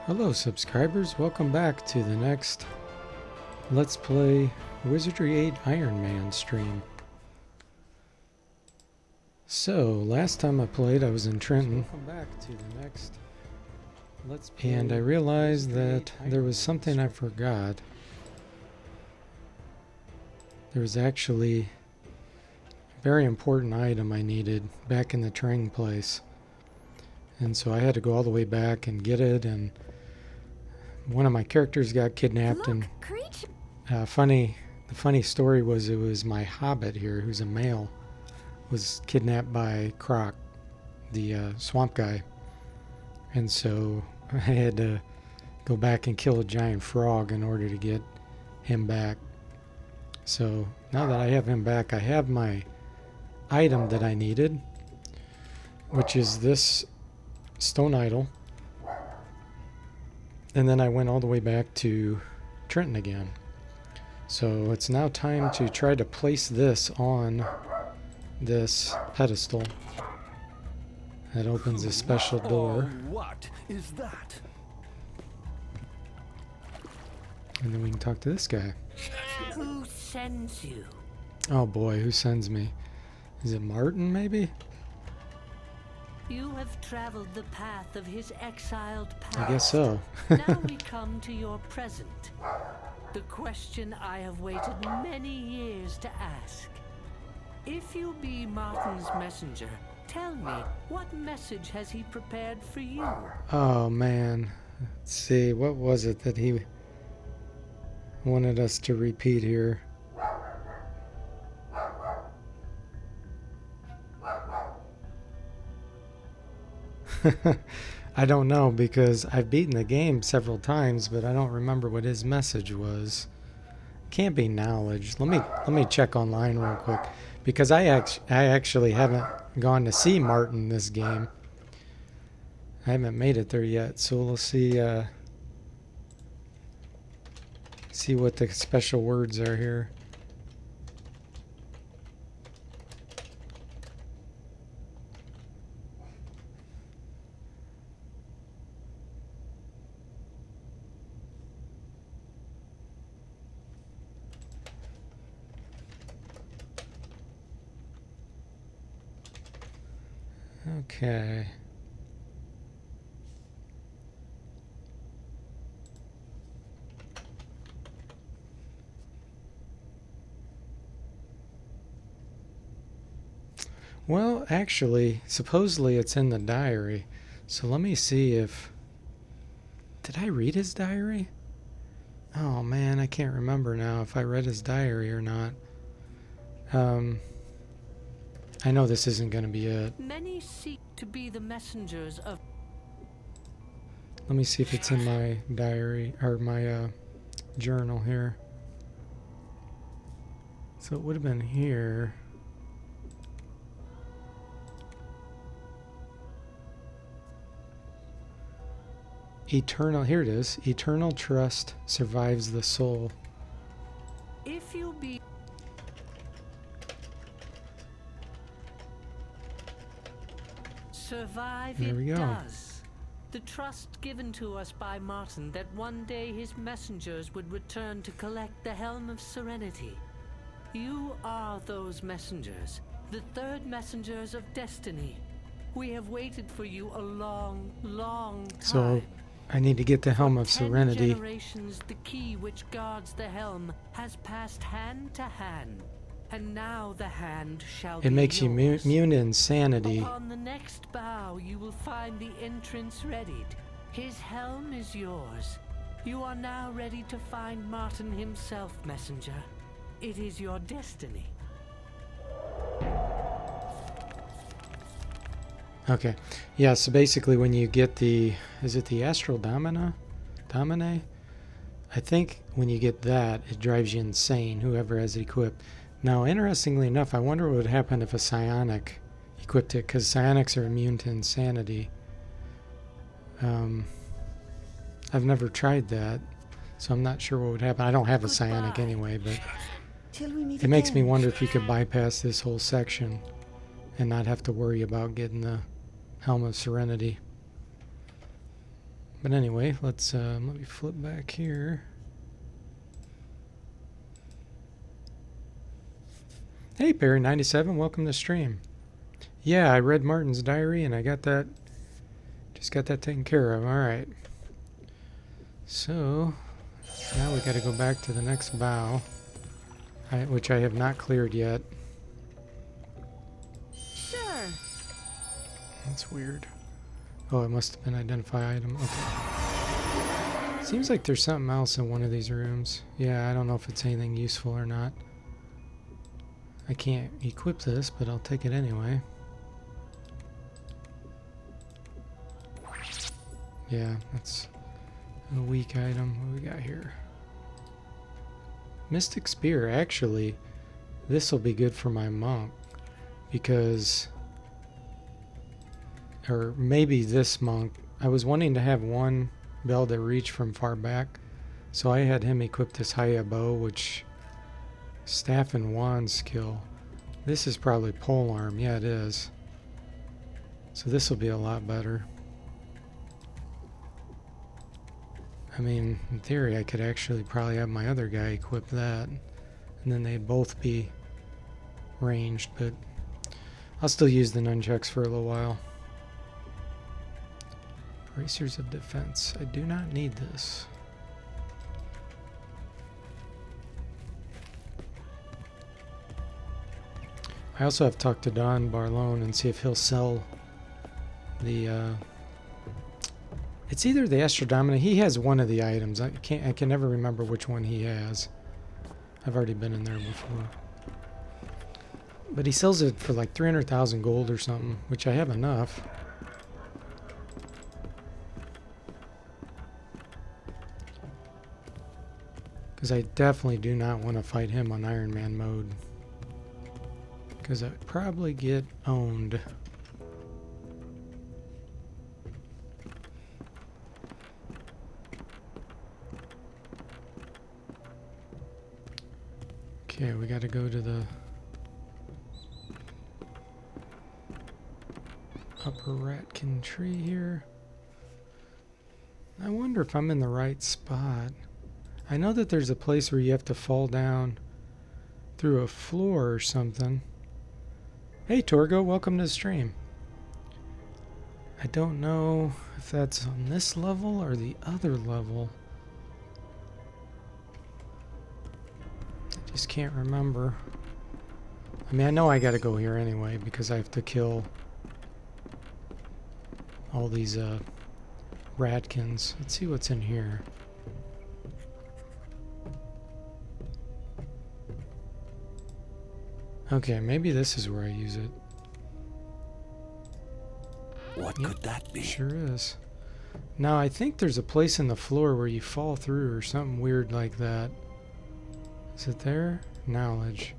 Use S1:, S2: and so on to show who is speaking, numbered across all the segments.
S1: Hello subscribers, welcome back to the next Let's Play Wizardry 8 Iron Man stream. So, last time I played I was in Trenton, welcome back to the next Let's Play, and I realized that there was something I forgot. There was actually a very important item I needed back in the training place. And so I had to go all the way back and get it, and one of my characters got kidnapped. And the funny story was it was my hobbit here, who's a male, was kidnapped by Croc, the swamp guy. And so I had to go back and kill a giant frog in order to get him back. So now that I have him back, I have my item that I needed, which is this stone idol. And then I went all the way back to Trenton again. So it's now time to try to place this on this pedestal. That opens a special door.
S2: What is that?
S1: And then we can talk to this guy.
S3: Who sends you?
S1: Oh boy, who sends me? Is it Martin, maybe?
S3: You have traveled the path of his exiled past.
S1: I guess so.
S3: Now we come to your present. The question I have waited many years to ask. If you be Martin's messenger, tell me, what message has he prepared for you?
S1: Oh man. Let's see, what was it that he wanted us to repeat here? I don't know, because I've beaten the game several times, but I don't remember what his message was. Can't be knowledge. Let me check online real quick, because I actually haven't gone to see Martin this game. I haven't made it there yet, so we'll see what the special words are here. Okay. Well, actually, supposedly it's in the diary. So let me see if... Did I read his diary? Oh man, I can't remember now if I read his diary or not. I know this isn't going to be it.
S3: Many seek to be the messengers of...
S1: Let me see if it's in my diary, or my journal here. So it would have been here. Eternal, here it is. Eternal trust survives the soul.
S3: If you be... Survive
S1: There we
S3: it
S1: go.
S3: does. The trust given to us by Martin that one day his messengers would return to collect the Helm of Serenity. You are those messengers, the third messengers of destiny. We have waited for you a long, long time.
S1: So I need to get the Helm of
S3: For 10
S1: Serenity.
S3: generations, the key which guards the helm has passed hand to hand, and now the hand shall be
S1: It makes you
S3: yours.
S1: immune to insanity.
S3: Upon the next bow, you will find the entrance readied. His helm is yours. You are now ready to find Martin himself, messenger. It is your destiny.
S1: Okay. Yeah, so basically when you get the... Is it the Astral Domine? I think when you get that, it drives you insane, whoever has it equipped. Now, interestingly enough, I wonder what would happen if a psionic equipped it, because psionics are immune to insanity. I've never tried that, so I'm not sure what would happen. I don't have a psionic
S3: Goodbye.
S1: anyway, but
S4: Till we meet
S1: it makes me
S4: again.
S1: wonder if you could bypass this whole section and not have to worry about getting the Helm of Serenity. But anyway, let's let me flip back here. Hey, Barry97, welcome to stream. Yeah, I read Martin's diary and I got that, just got that taken care of. All right. So now we got to go back to the next vow, which I have not cleared yet.
S3: Sure.
S1: That's weird. Oh, it must have been identify item. Okay. Seems like there's something else in one of these rooms. Yeah, I don't know if it's anything useful or not. I can't equip this, but I'll take it anyway. Yeah, that's a weak item. What do we got here? Mystic Spear. Actually, this will be good for my monk because, or maybe this monk. I was wanting to have one be able to reach from far back, so I had him equip this Haya bow, which staff and wand skill. This is probably polearm. Yeah, it is. So this will be a lot better. I mean, in theory, I could actually probably have my other guy equip that, and then they'd both be ranged, but I'll still use the nunchucks for a little while. Bracers of defense. I do not need this. I also have to talk to Don Barlone and see if he'll sell the it's either the Astrodomina. He has one of the items. I can never remember which one he has. I've already been in there before. But he sells it for like 300,000 gold or something, which I have enough. Because I definitely do not want to fight him on Iron Man mode. Because I would probably get owned. Okay, we got to go to the upper Ratkin tree here. I wonder if I'm in the right spot. I know that there's a place where you have to fall down through a floor or something. Hey Torgo, welcome to the stream. I don't know if that's on this level or the other level. I just can't remember. I mean, I know I gotta go here anyway because I have to kill all these Ratkins. Let's see what's in here. Okay, maybe this is where I use it.
S2: What could that be?
S1: Sure is. Now, I think there's a place in the floor where you fall through or something weird like that. Is it there? Knowledge.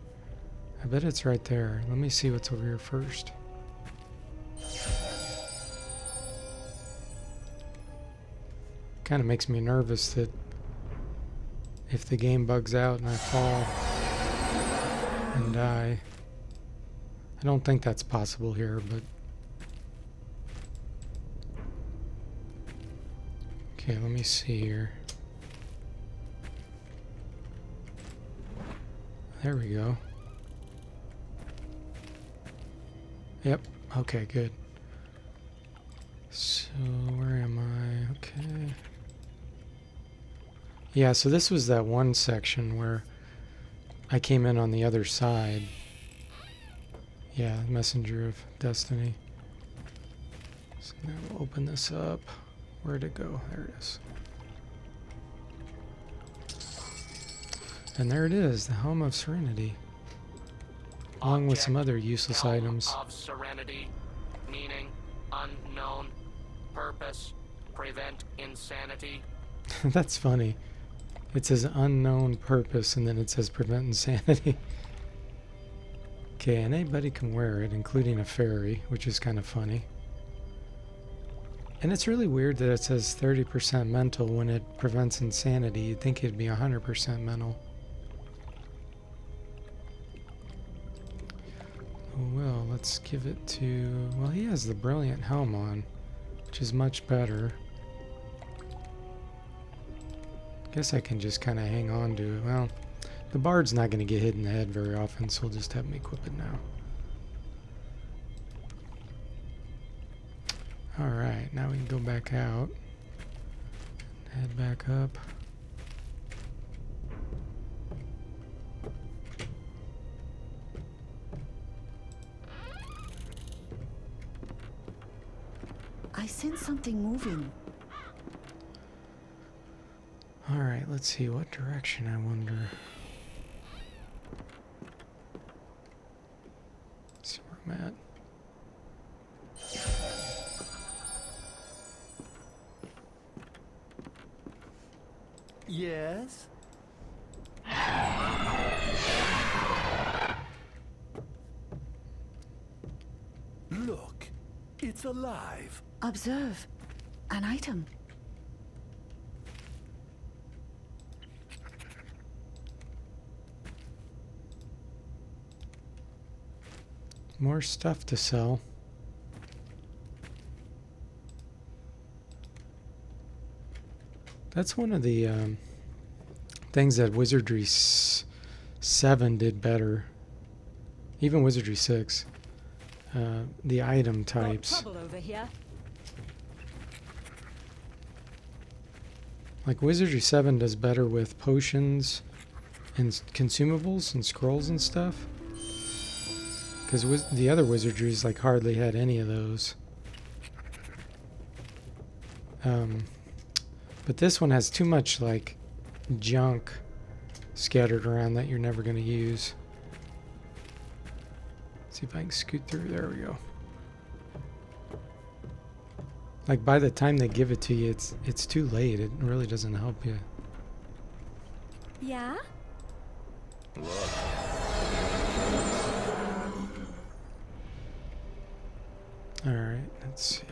S1: I bet it's right there. Let me see what's over here first. Kind of makes me nervous that if the game bugs out and I fall and die. I don't think that's possible here, but okay, let me see here. There we go. Yep, okay, good. So where am I? Okay. Yeah, so this was that one section where I came in on the other side. Yeah, Messenger of Destiny. So now we'll open this up. Where'd it go? There it is. And there it is, the Helm of Serenity. Along with some other useless items.
S4: Helm of Serenity, meaning unknown, purpose, prevent insanity.
S1: That's funny. It says unknown purpose and then it says prevent insanity. Okay, and anybody can wear it, including a fairy, which is kind of funny. And it's really weird that it says 30% mental when it prevents insanity. You'd think it'd be 100% mental. Oh, well, let's give it to... Well, he has the brilliant helm on, which is much better. Guess I can just kind of hang on to it. Well, the bard's not going to get hit in the head very often, so we'll just have him equip it now. Alright, now we can go back out. Head back up.
S5: I sense something moving.
S1: Alright, let's see what direction, I wonder. Let's see where I'm at.
S2: Yes? Look, it's alive.
S5: Observe. An item.
S1: More stuff to sell. That's one of the things that Wizardry 7 did better. Even Wizardry 6. The item types.
S6: Trouble over here.
S1: Like Wizardry 7 does better with potions and consumables and scrolls and stuff. Because the other Wizardries like hardly had any of those. But this one has too much like junk scattered around that you're never going to use. See if I can scoot through. There we go. Like by the time they give it to you, it's too late. It really doesn't help you.
S6: Yeah?
S1: All right, let's see.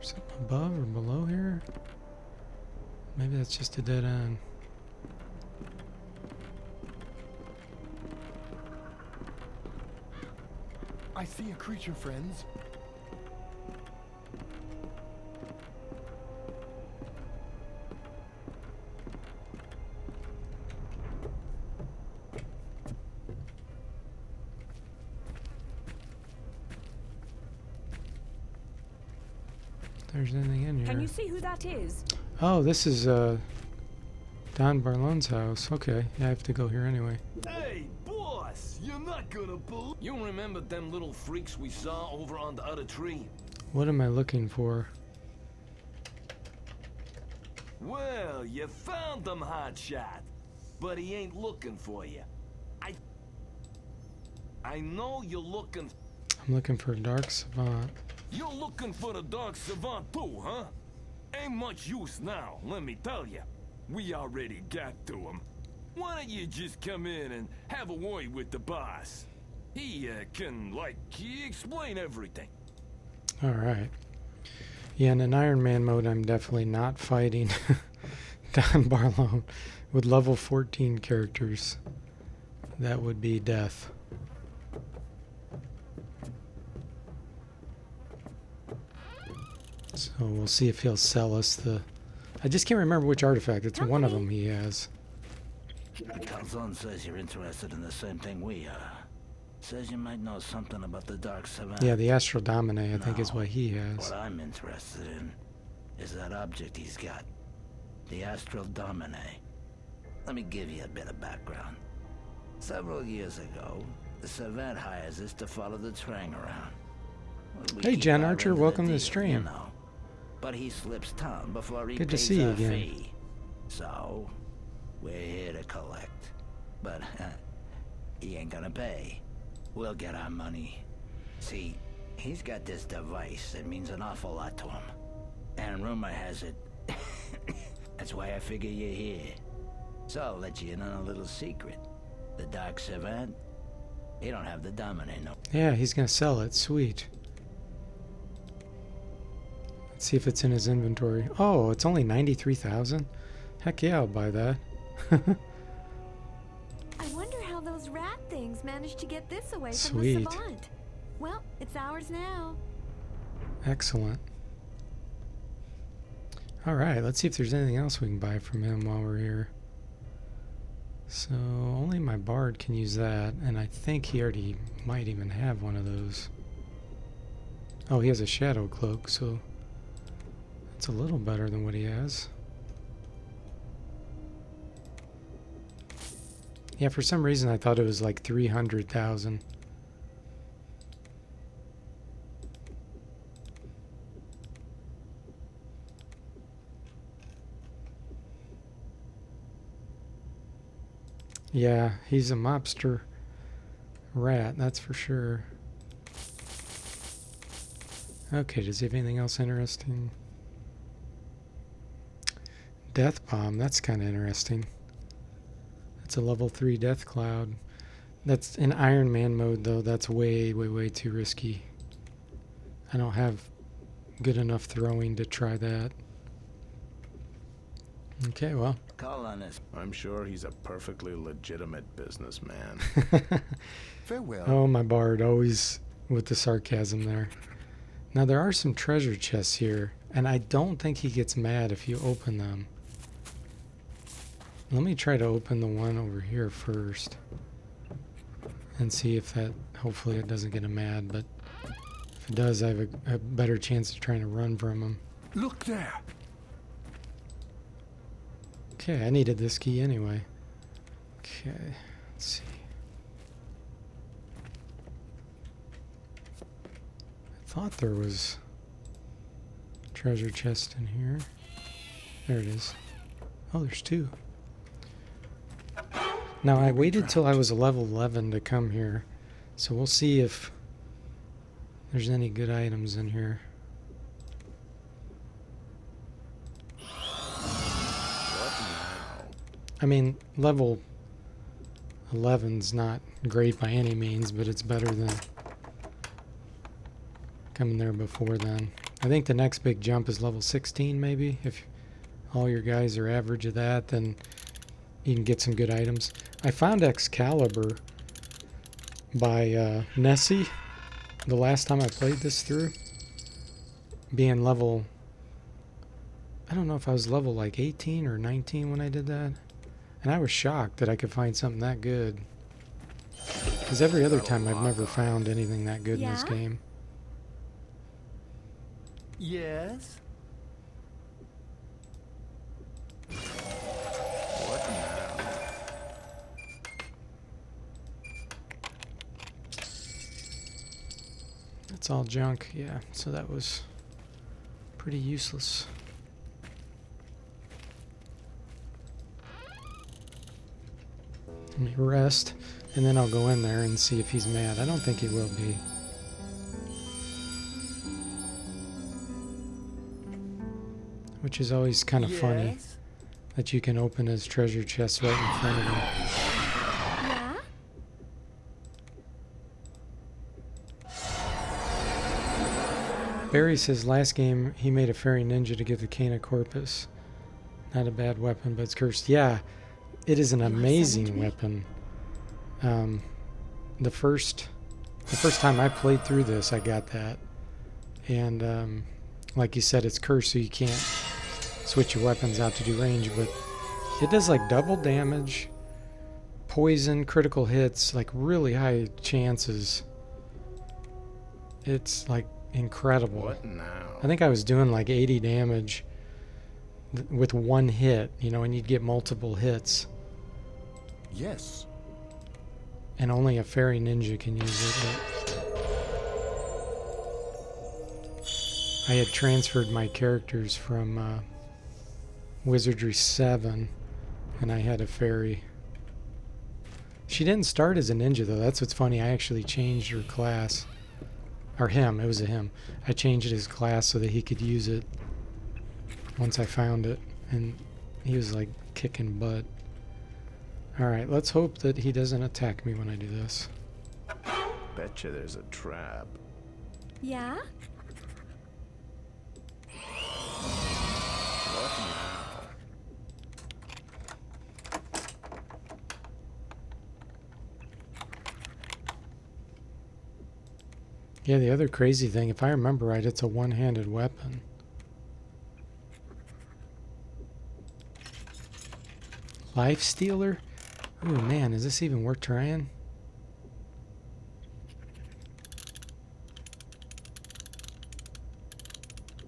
S1: Something above or below here? Maybe that's just a dead end.
S2: I see a creature, friends.
S1: If there's anything in here.
S6: Can you see who that is?
S1: Oh, this is Don Barlone's house. Okay, yeah, I have to go here anyway.
S7: Hey, boss! You're not gonna believe. You remember them little freaks we saw over on the other tree?
S1: What am I looking for?
S7: Well, you found them, hotshot. But he ain't looking for you. I know you're looking.
S1: I'm looking for a Dark Savant.
S7: You're looking for the Dark Savant too, huh? Ain't much use now, let me tell you. We already got to him. Why don't you just come in and have a word with the boss? He can, explain everything.
S1: Alright. Yeah, in an Iron Man mode, I'm definitely not fighting Don Barlone with level 14 characters. That would be death. So we'll see if he'll sell us the... I just can't remember which artifact. It's one of them he has.
S8: Calzone says you're interested in the same thing we are. Says you might know something about the Dark Savant.
S1: Yeah, the Astral Domine, I think, is what he has.
S8: What I'm interested in is that object he's got. The Astral Domine. Let me give you a bit of background. Several years ago, the Savant hires us to follow the Trang around. We
S1: Hey,
S8: keep
S1: Jen
S8: our
S1: Archer,
S8: end of
S1: welcome to the
S8: deal,
S1: stream.
S8: You know. But he slips town before he
S1: Good to
S8: pays
S1: see you
S8: our
S1: again.
S8: fee. So, we're here to collect. But he ain't gonna pay. We'll get our money. See, he's got this device that means an awful lot to him. And rumor has it, that's why I figure you're here. So I'll let you in on a little secret. The Dark Savant, he don't have the Domine, no.
S1: Yeah, he's going to sell it. Sweet. Let's see if it's in his inventory. Oh, it's only 93,000? Heck yeah, I'll buy that.
S6: I wonder how those rat things managed to get this away
S1: Sweet.
S6: from the Savant. Well, it's ours now.
S1: Excellent. Alright, let's see if there's anything else we can buy from him while we're here. So, only my bard can use that, and I think he already might even have one of those. Oh, he has a shadow cloak, so it's a little better than what he has. Yeah, for some reason I thought it was like 300,000. Yeah, he's a mobster rat, that's for sure. Okay, does he have anything else interesting? Death Bomb, that's kind of interesting. That's a level 3 Death Cloud. That's in Iron Man mode, though. That's way, way, way too risky. I don't have good enough throwing to try that. Okay, well.
S8: Call on us.
S9: I'm sure he's a perfectly legitimate businessman.
S2: Farewell.
S1: Oh, my bard, always with the sarcasm there. Now, there are some treasure chests here, and I don't think he gets mad if you open them. Let me try to open the one over here first and see if that, hopefully it doesn't get him mad, but if it does, I have a better chance of trying to run from him.
S2: Look there.
S1: Okay, I needed this key anyway. Okay, let's see. I thought there was a treasure chest in here. There it is. Oh, there's two. Now, I waited till I was level 11 to come here, so we'll see if there's any good items in here. I mean, level 11's not great by any means, but it's better than coming there before then. I think the next big jump is level 16, maybe. If all your guys are average of that, then you can get some good items. I found Excalibur by Nessie the last time I played this through. Being level... I don't know if I was level like 18 or 19 when I did that. And I was shocked that I could find something that good. Because every other time I've never found anything that good in this game.
S2: Yes?
S9: What now?
S1: That's all junk, yeah. So that was pretty useless. Let me rest, and then I'll go in there and see if he's mad. I don't think he will be. Which is always kind of funny that you can open his treasure chest right in front of him.
S6: Yeah?
S1: Barry says last game he made a fairy ninja to get the Cana Corpus. Not a bad weapon, but it's cursed. Yeah, it is an amazing weapon. The first time I played through this, I got that. And like you said, it's cursed, so you can't switch your weapons out to do range, but it does like double damage, poison, critical hits, like really high chances. It's like incredible.
S9: What now?
S1: I think I was doing like 80 damage with one hit, you know, and you'd get multiple hits.
S2: Yes.
S1: And only a fairy ninja can use it. But I had transferred my characters from Wizardry 7, and I had a fairy. She didn't start as a ninja, though. That's what's funny. I actually changed her class. Or him. It was a him. I changed his class so that he could use it once I found it. And he was, like, kicking butt. Alright, let's hope that he doesn't attack me when I do this.
S9: Betcha there's a trap.
S6: Yeah?
S9: What now?
S1: Yeah, the other crazy thing, if I remember right, it's a one-handed weapon. Life Stealer? Ooh, man, is this even worth trying?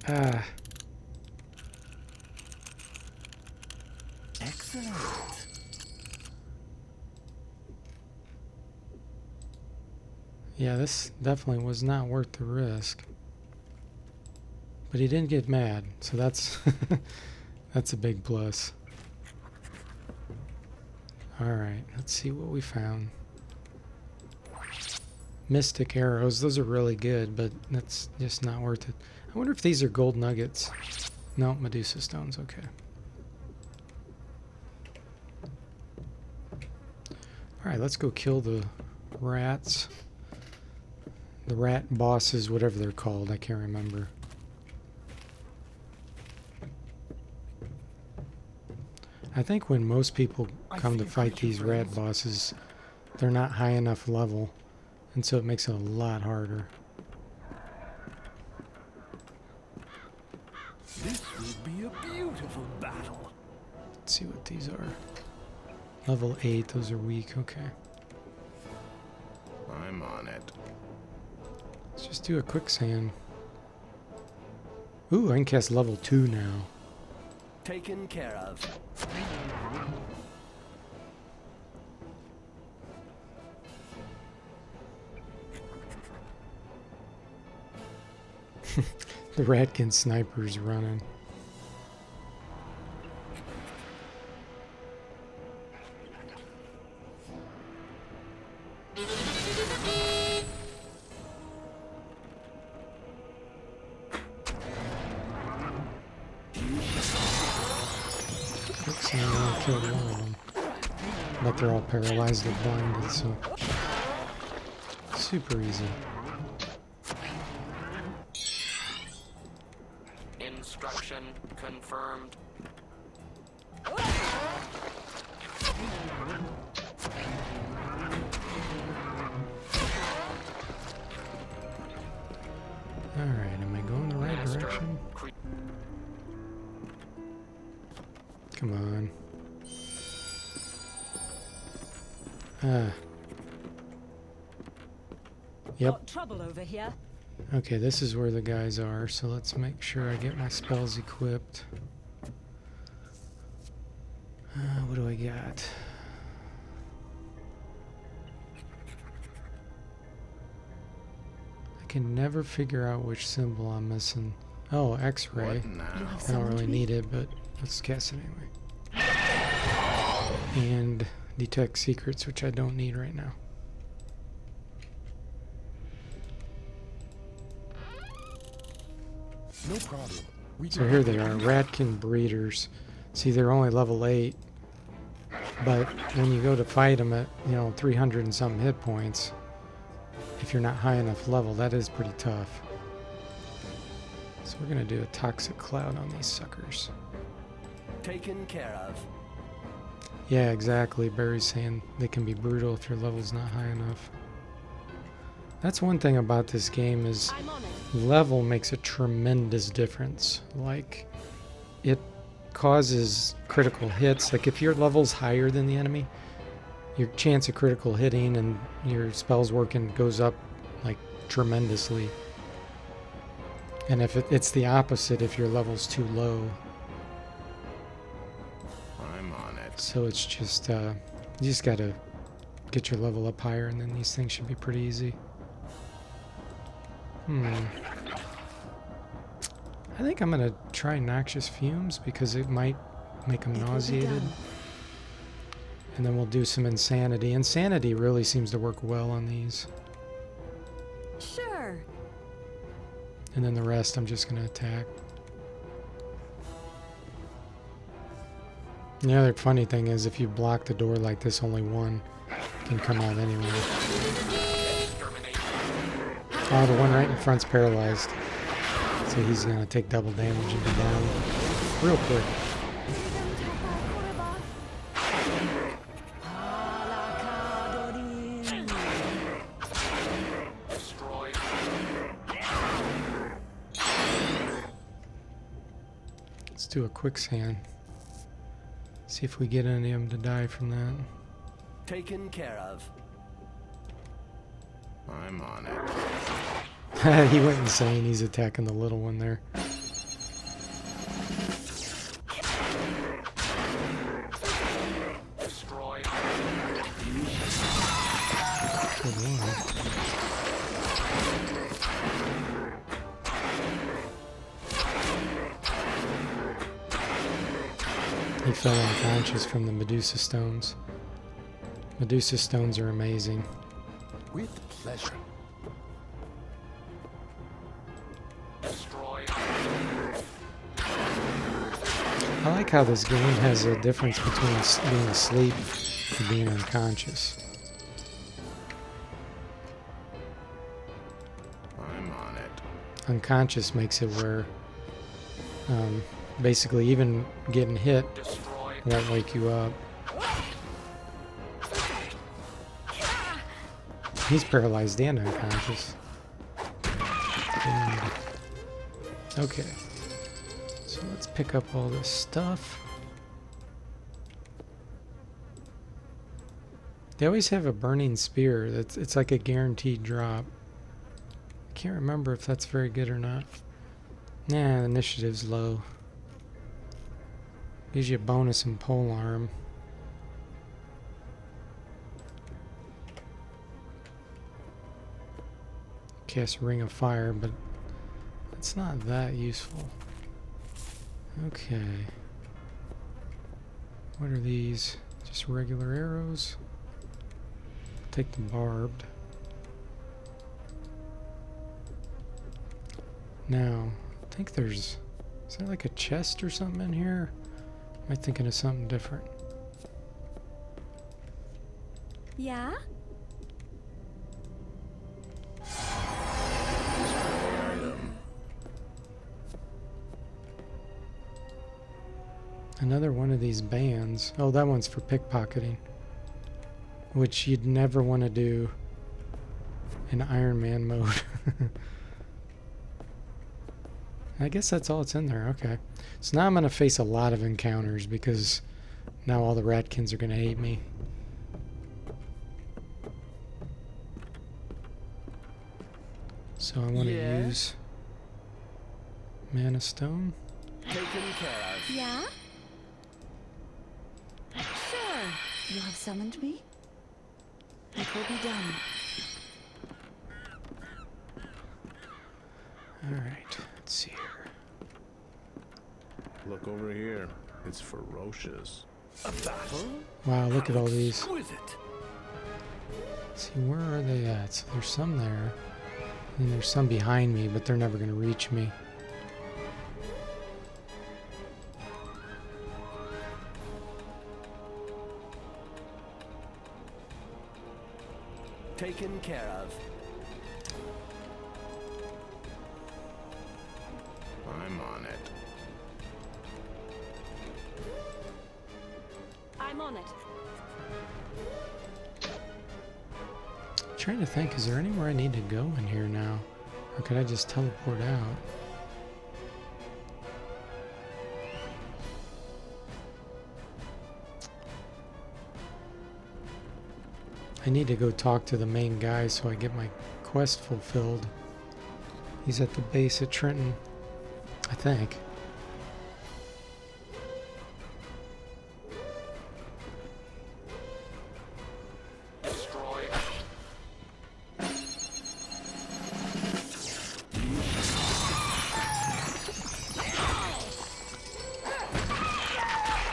S1: Ah.
S8: Excellent.
S1: Yeah, this definitely was not worth the risk. But he didn't get mad, so that's that's a big plus. Alright, let's see what we found. Mystic arrows, those are really good, but that's just not worth it. I wonder if these are gold nuggets. No, Medusa stones, okay. Alright, let's go kill the rats. The rat bosses, whatever they're called, I can't remember. I think when most people come to fight these rat bosses, they're not high enough level, and so it makes it a lot harder.
S2: This will be a beautiful battle.
S1: Let's see what these are. Level 8, those are weak, okay.
S9: I'm on it.
S1: Let's just do a quicksand. Ooh, I can cast level 2 now.
S2: Taken care of.
S1: The Ratkin sniper's running. Quicksand only killed one of them. But they're all paralyzed or blinded, so super easy.
S4: Instruction confirmed.
S1: Alright, am I going the right
S4: Master
S1: direction?
S4: cre-
S1: Come on. Ah. Yep.
S6: Got trouble over here.
S1: Okay, this is where the guys are, so let's make sure I get my spells equipped. What do I got? I can never figure out which symbol I'm missing. Oh, X-ray.
S9: What now?
S5: You have
S1: I don't really
S5: summoned me?
S1: need it, but let's cast it anyway. And detect secrets, which I don't need right now.
S2: No problem. We
S1: So here they are, Ratkin breeders. See, they're only level 8, but when you go to fight them at, 300 and something hit points, if you're not high enough level, that is pretty tough. So we're going to do a toxic cloud on these suckers.
S2: Taken care of.
S1: Yeah, exactly. Barry's saying they can be brutal if your level's not high enough. That's one thing about this game is
S6: I'm on it.
S1: level makes a tremendous difference. Like, it causes critical hits. Like, if your level's higher than the enemy, your chance of critical hitting and your spells working goes up, like, tremendously. And if it's the opposite if your level's too low.
S9: I'm on it.
S1: So it's just, you just gotta get your level up higher, and then these things should be pretty easy. I think I'm gonna try noxious fumes because it might make them
S5: It will be
S1: nauseated.
S5: done.
S1: And then we'll do some insanity. Insanity really seems to work well on these.
S6: Sure.
S1: And then the rest I'm just gonna attack. And the other funny thing is if you block the door like this, only one can come out anyway. Oh, the one right in front's paralyzed. So he's gonna take double damage and be down real quick.
S4: Destroyed.
S1: do a quicksand. See if we get any of them to die from that.
S2: Taken care of.
S9: I'm on it.
S1: He went insane. He's attacking the little one there.
S4: Destroy.
S1: Good one. He fell unconscious from the Medusa stones. Medusa stones are amazing.
S2: With pleasure.
S4: Destroy.
S1: I like how this game has a difference between being asleep and being unconscious.
S9: I'm on it.
S1: Unconscious makes it where basically even getting hit
S4: Destroy.
S1: won't wake you up. He's paralyzed and unconscious. And- okay. So let's pick up all this stuff. They always have a burning spear. It's like a guaranteed drop. I can't remember if that's very good or not. Nah, the initiative's low. Gives you a bonus in polearm. Cast Ring of Fire, but it's not that useful. Okay. What are these? Just regular arrows? Take the barbed. Now, I think there's... Is there like a chest or something in here? Am I thinking of something different?
S6: Yeah?
S1: Another one of these bands. Oh, that one's for pickpocketing. Which you'd never want to do in Iron Man mode. I guess that's all it's in there. Okay. So now I'm going to face a lot of encounters because now all the ratkins are going to hate me. So I want to
S2: Yeah?
S1: use Mana Stone.
S2: Taken care of.
S6: Yeah?
S5: Sure. You have summoned me? It will be done.
S1: Alright, let's see here.
S9: Look over here. It's ferocious.
S2: A battle?
S1: Wow, look at all these.
S2: Exquisite.
S1: See, where are they at? So there's some there. And there's some behind me, but they're never going to reach me.
S2: Taken care of.
S9: I'm on it.
S6: I'm on it.
S1: Trying to think, is there anywhere I need to go in here now? Or could I just teleport out? I need to go talk to the main guy so I get my quest fulfilled. He's at the base at Trenton, I think.
S4: Destroy.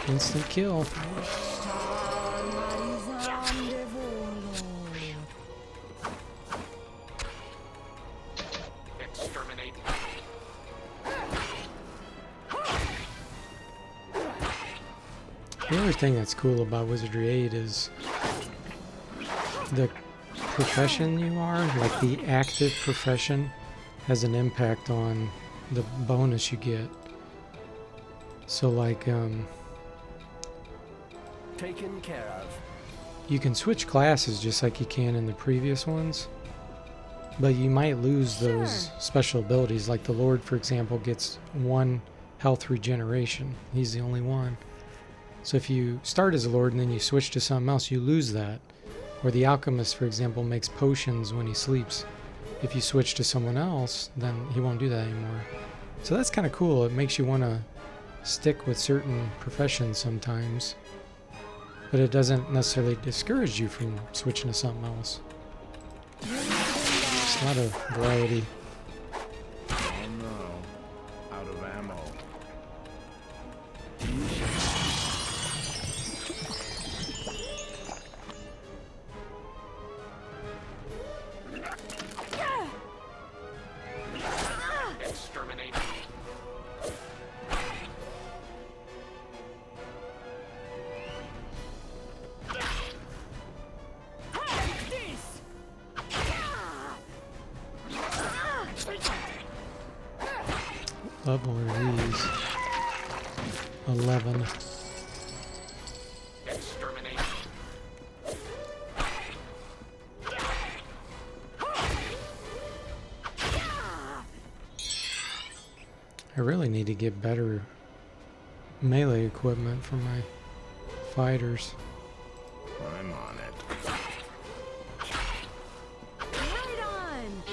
S1: Instant kill.
S4: Exterminate.
S1: The other thing that's cool about Wizardry 8 is the profession you are, like the active profession, has an impact on the bonus you get. So like,
S2: Taken care of.
S1: you can switch classes just like you can in the previous ones, but you might lose those special abilities. Like the Lord, for example, gets 1 health regeneration. He's the only one. So if you start as a lord and then you switch to something else, you lose that. Or the alchemist, for example, makes potions when he sleeps. If you switch to someone else, then he won't do that anymore. So that's kind of cool. It makes you want to stick with certain professions sometimes, but it doesn't necessarily discourage you from switching to something else. It's a lot of variety.
S9: Oh no. Out of ammo.
S4: Exterminate.
S1: Level are these? 11.
S4: Exterminate.
S1: I really need to get better melee equipment for my fighters.
S9: I'm on it.
S6: Right on!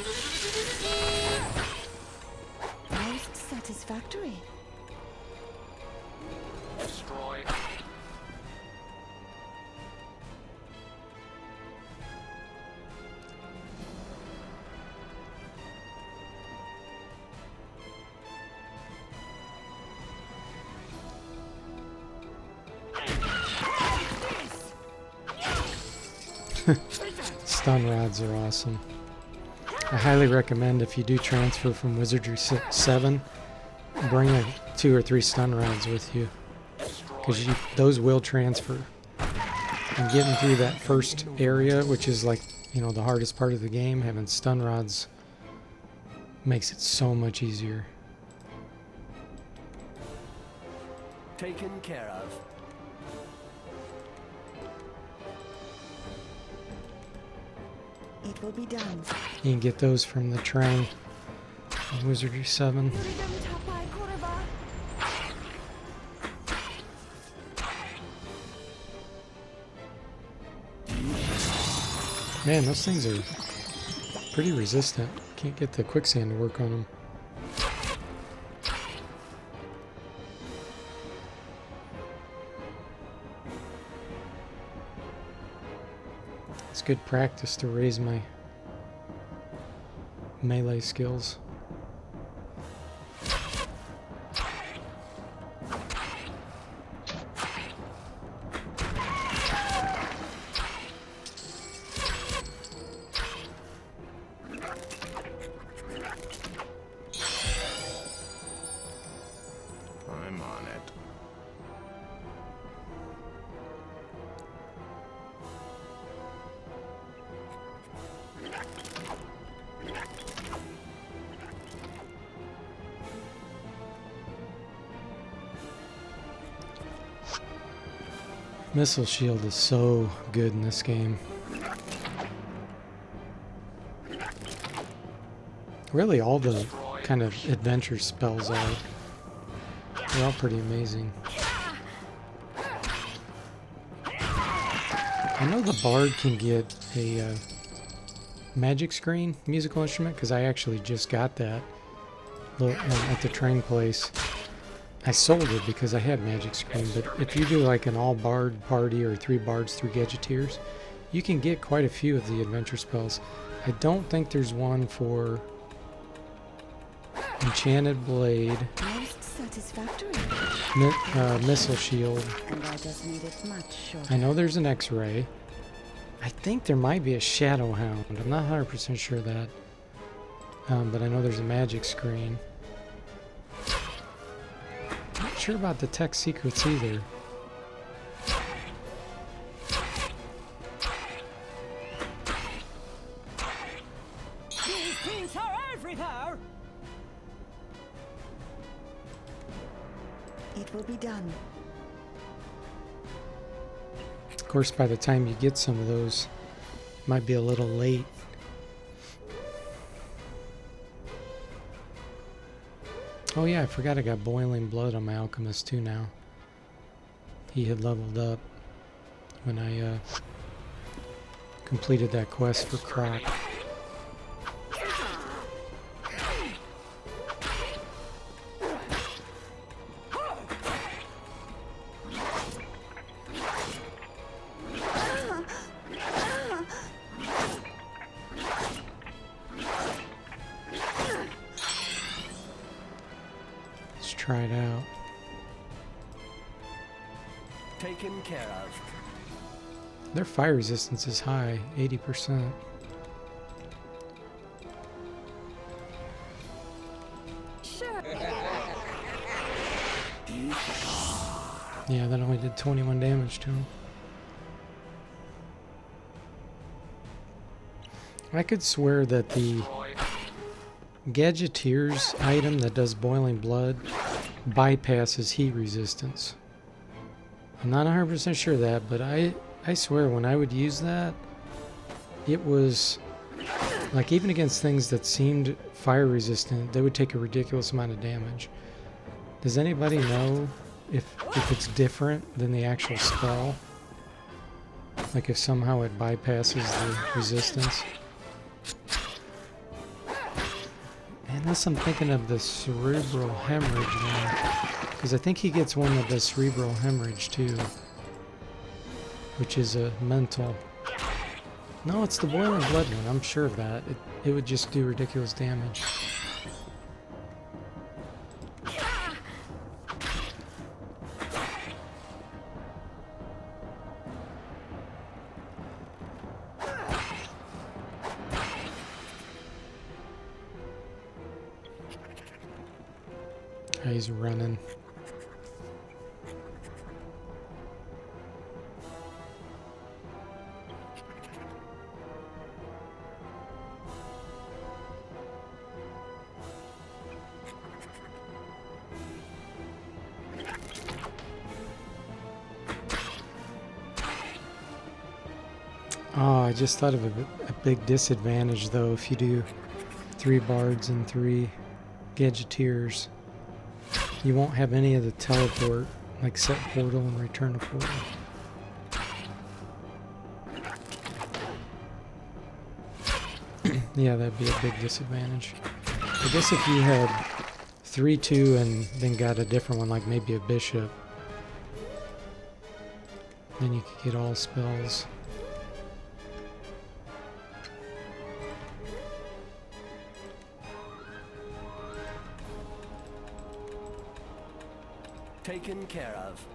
S5: Most satisfactory.
S4: Destroy.
S1: Stun rods are awesome. I highly recommend if you do transfer from Wizardry 7, bring 2 or 3 stun rods with you, because those will transfer. And getting through that first area, which is like, you know, the hardest part of the game, having stun rods makes it so much easier.
S2: Taken care of.
S5: It will be done.
S1: You can get those from the train in Wizardry 7. Man, those things are pretty resistant. Can't get the quicksand to work on them. It's good practice to raise my melee skills.
S9: I'm on it.
S1: Missile shield is so good in this game. Really, all the kind of adventure spells are. They're all pretty amazing. I know the bard can get a magic screen musical instrument, because I actually just got that at the train place. I sold it because I had magic screen, but if you do like an all bard party or 3 bards, 3 gadgeteers, you can get quite a few of the adventure spells. I don't think there's one for Enchanted Blade,
S5: Most satisfactory.
S1: Missile Shield.
S5: And I just need it much shorter.
S1: I know there's an X-Ray. I think there might be a Shadow Hound. I'm not 100% sure of that. But I know there's a magic screen. Not sure about the tech secrets either.
S3: These things are everywhere!
S5: It will be done.
S1: Of course, by the time you get some of those, it might be a little late. Oh yeah, I forgot I got boiling blood on my alchemist too now. He had leveled up when I completed that quest for Croc. Let's try it out.
S2: Taken care of.
S1: Their fire resistance is high, 80%.
S6: Sure.
S1: Yeah, that only did 21 damage to him. I could swear that the
S4: Destroyed.
S1: Gadgeteer's item that does boiling blood bypasses heat resistance. I'm not 100% sure of that, but I swear when I would use that, it was like even against things that seemed fire resistant, they would take a ridiculous amount of damage. Does anybody know if it's different than the actual spell? Like if somehow it bypasses the resistance? Unless I'm thinking of the cerebral hemorrhage one. Because I think he gets one that does cerebral hemorrhage too. Which is a mental. No, it's the boiling blood one. I'm sure of that. It would just do ridiculous damage. He's running. Oh, I just thought of a big disadvantage though if you do 3 bards and 3 gadgeteers. You won't have any of the teleport, like set portal and return to portal. Yeah, that'd be a big disadvantage. I guess if you had 3-2 and then got a different one, like maybe a bishop, then you could get all spells.
S2: Taken care of.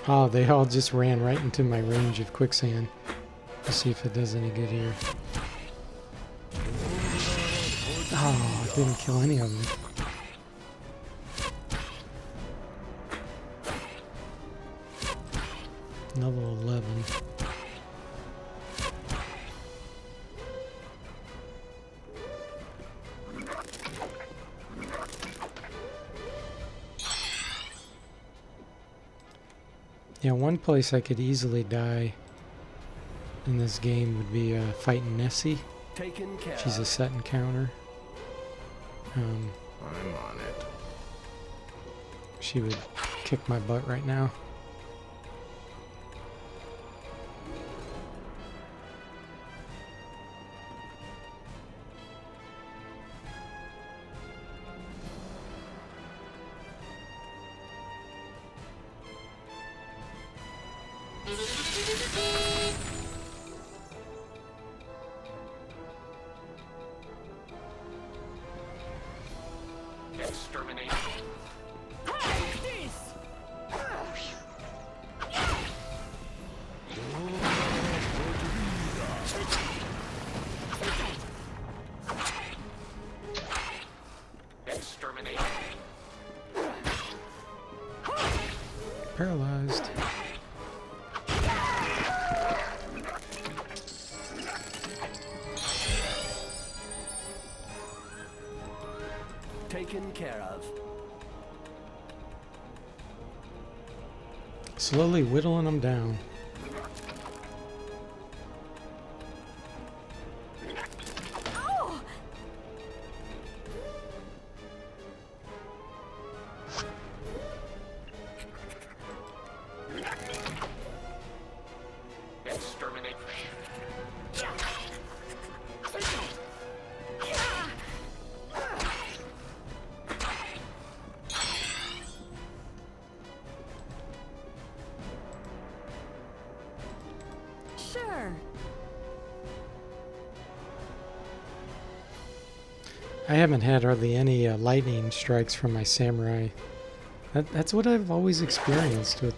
S1: Oh, they all just ran right into my range of quicksand. Let's see if it does any good here. Oh, it didn't kill any of them. Level 11. Yeah, one place I could easily die in this game would be fighting Nessie.
S2: Taken care
S1: She's a
S2: of.
S1: set encounter.
S9: I'm on it.
S1: She would kick my butt right now.
S4: Exterminate. Exterminate.
S1: Paralyzed.
S2: Taken care of.
S1: Slowly whittling them down.
S6: Oh!
S4: Exterminate.
S6: Sure.
S1: I haven't had hardly any lightning strikes from my samurai. That's what I've always experienced with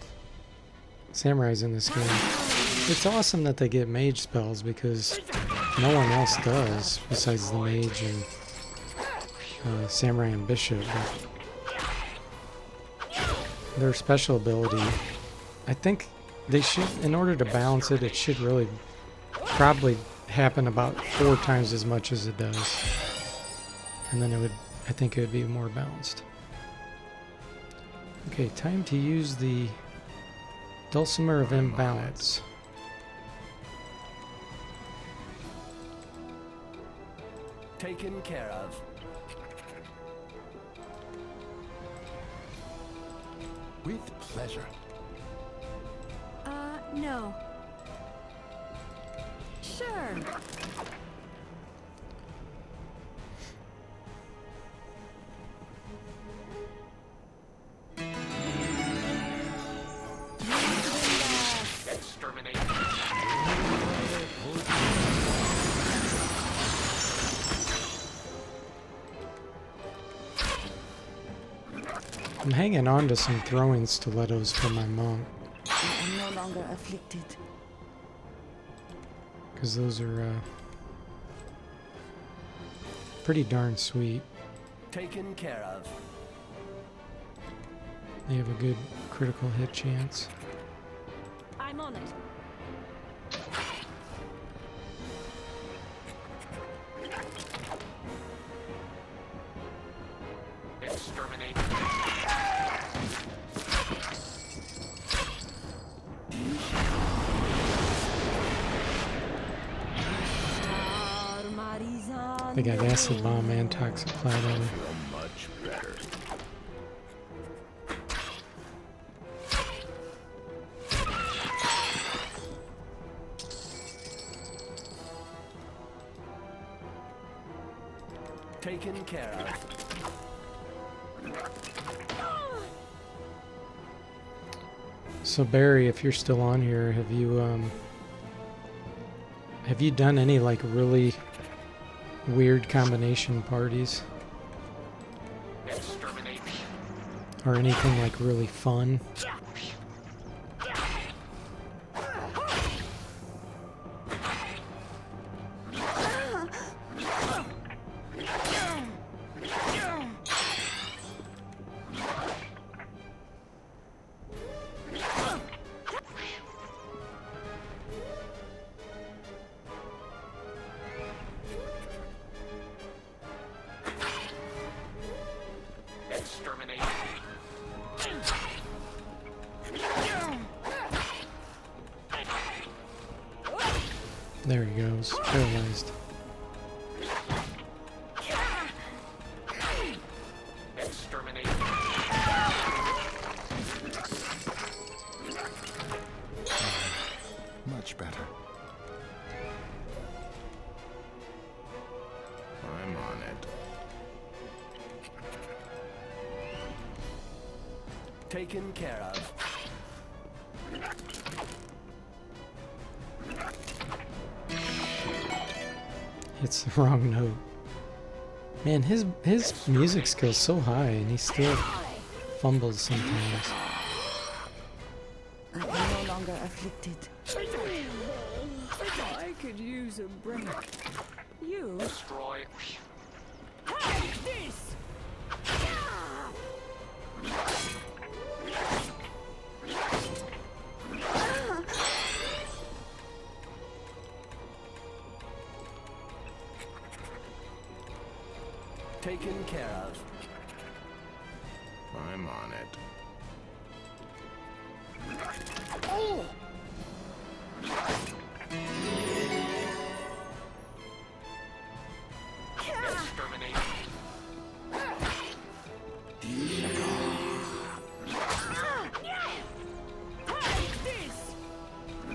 S1: samurais in this game. It's awesome that they get mage spells because no one else does besides the mage and samurai and bishop. But their special ability, I think they should, in order to balance it, it should really probably happen about 4 times as much as it does. And then it would, I think it would be more balanced. Okay, time to use the Dulcimer of Imbalance.
S2: Taken care of.
S9: With pleasure.
S6: No. Sure.
S4: Exterminate.
S1: I'm hanging on to some throwing stilettos for my monk,
S5: I am no longer afflicted.
S1: because those are pretty darn sweet.
S2: Taken care of.
S1: They have a good critical hit chance.
S6: I'm on it.
S4: Exterminate.
S1: They got acid bomb and toxic cloud on it.
S9: Feel much better.
S2: Taken care of.
S1: So Barry, if you're still on here, have you done any like really weird combination parties
S4: Exterminate.
S1: or anything like really fun?
S4: Exterminate.
S1: There he goes, paralyzed.
S4: Exterminate.
S9: Much better. I'm on it.
S2: Taken care of.
S1: Hits the wrong note. Man, his music skill's so high and he still fumbles sometimes.
S5: I am no longer afflicted.
S6: I could use a break. You
S4: Destroy.
S6: take this.
S2: Taken care of.
S9: I'm on it.
S4: Exterminate.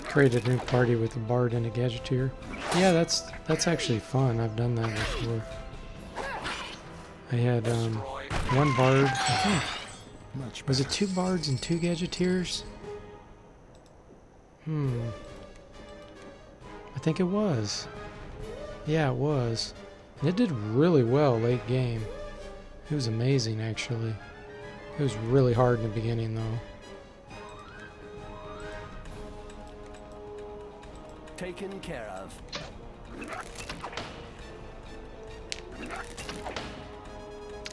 S1: Created a new party with a bard and a gadgeteer. Yeah, that's actually fun. I've done that before. I had one bard. I think, was it 2 bards and 2 gadgeteers? I think it was. Yeah, it was. And it did really well late game. It was amazing, actually. It was really hard in the beginning, though.
S2: Taken care of.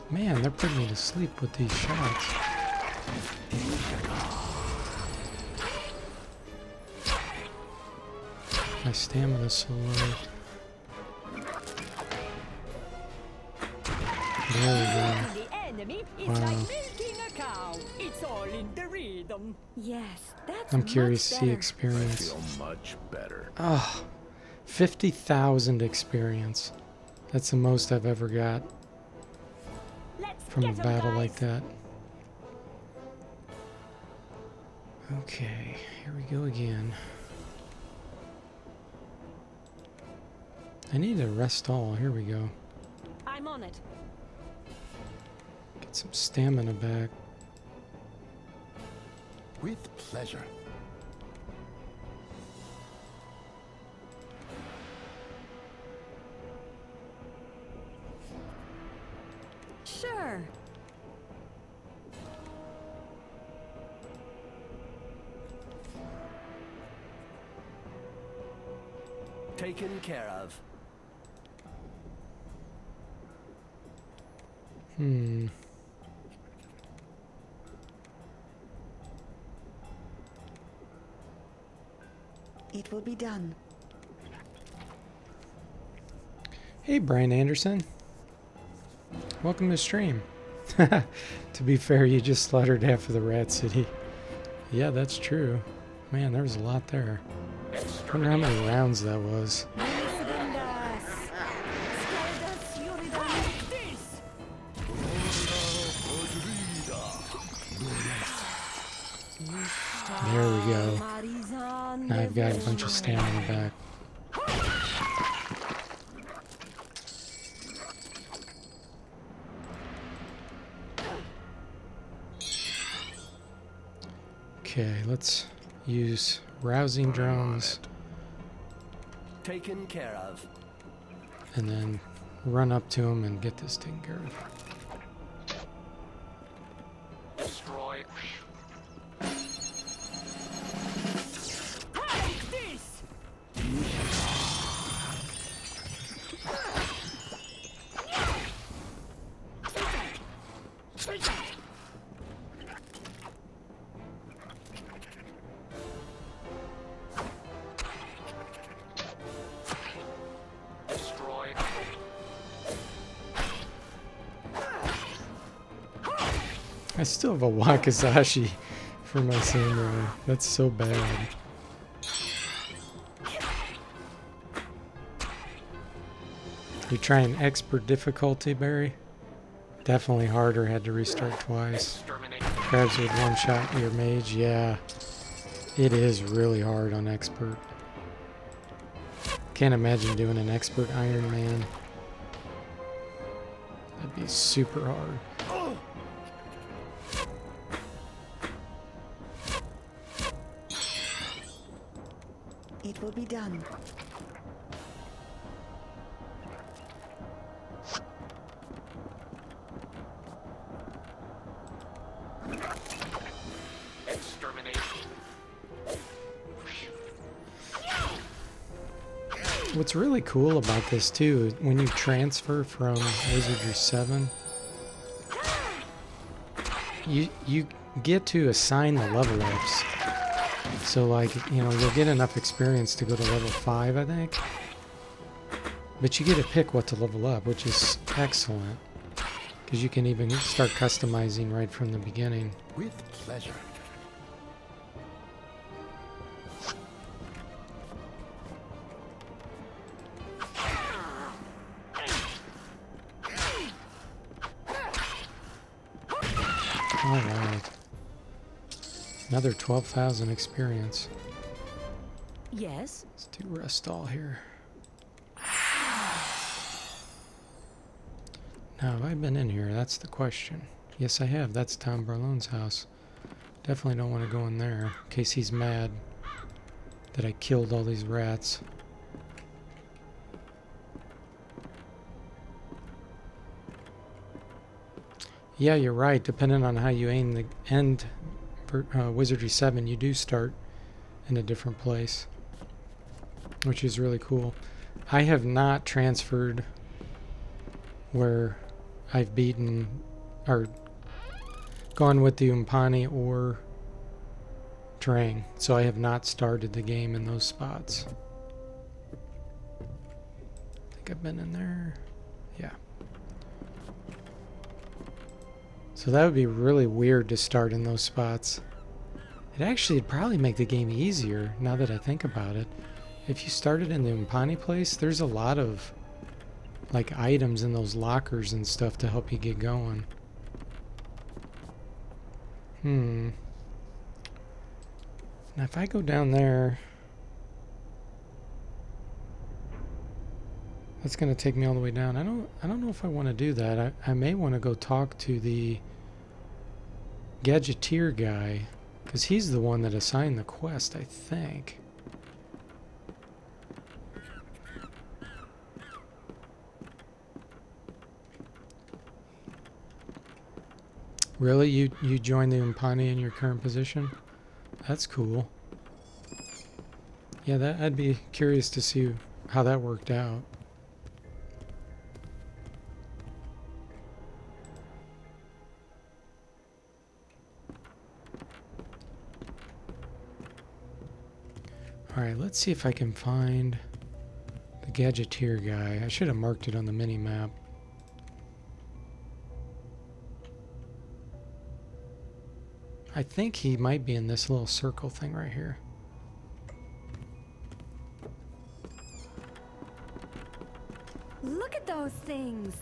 S1: Man, they're putting me to sleep with these shots. My stamina's so low. There we go.
S6: The enemy is
S1: Wow.
S6: like milking a cow. It's all in the rhythm.
S5: Yes, that's
S1: I'm curious to
S5: much
S1: see
S5: better.
S9: I
S1: experience.
S9: feel much better.
S1: Oh, 50,000 experience. That's the most I've ever got
S6: Let's
S1: from a
S6: get 'em,
S1: battle
S6: guys.
S1: like that. Okay, here we go again. I need to rest all. Here we go.
S6: I'm on it.
S1: Get some stamina back.
S10: With pleasure.
S5: Sure.
S2: Taken care of.
S5: It will be done.
S1: Hey, Brian Anderson. Welcome to the stream. To be fair, you just slaughtered half of the Rat City. Yeah, that's true. Man, there was a lot there. I wonder how many rounds that was. There we go. Now I've got a bunch of stamina back. Okay, let's use rousing drones
S2: Taken care of.
S1: and then run up to him and get this taken care of.
S4: Destroy.
S6: Take this!
S4: Destroy.
S1: I still have a Wakizashi for my samurai. That's so bad. You're trying expert difficulty, Barry? Definitely harder, had to restart twice.
S4: Exterminate.
S1: Grabs with one shot your mage, yeah. It is really hard on expert. Can't imagine doing an expert Iron Man. That'd be super hard.
S5: It will be done.
S4: Exterminate.
S1: What's really cool about this too, when you transfer from Wizardry 7, you get to assign the level ups. So like, you know, you'll get enough experience to go to level 5, I think. But you get to pick what to level up, which is excellent. Because you can even start customizing right from the beginning.
S2: With pleasure.
S1: Alright. Another 12,000 experience.
S5: Yes?
S1: Let's do rest all here. Now, have I been in here? That's the question. Yes, I have. That's Tom Barlone's house. Definitely don't want to go in there in case he's mad that I killed all these rats. Yeah, you're right. Depending on how you aim the end for Wizardry 7, you do start in a different place, which is really cool. I have not transferred where I've beaten or gone with the Umpani or Drang, so I have not started the game in those spots. I think I've been in there. Yeah. So that would be really weird to start in those spots. It actually would probably make the game easier now that I think about it. If you started in the Umpani place, there's a lot of like items in those lockers and stuff to help you get going. Now if I go down there, that's gonna take me all the way down. I don't know if I want to do that. I may want to go talk to the Gadgeteer guy, because he's the one that assigned the quest, I think. Really? You joined the Umpani in your current position? That's cool. Yeah, I'd be curious to see how that worked out. Alright, let's see if I can find the Gadgeteer guy. I should have marked it on the mini-map. I think he might be in this little circle thing right here.
S5: Look at those things!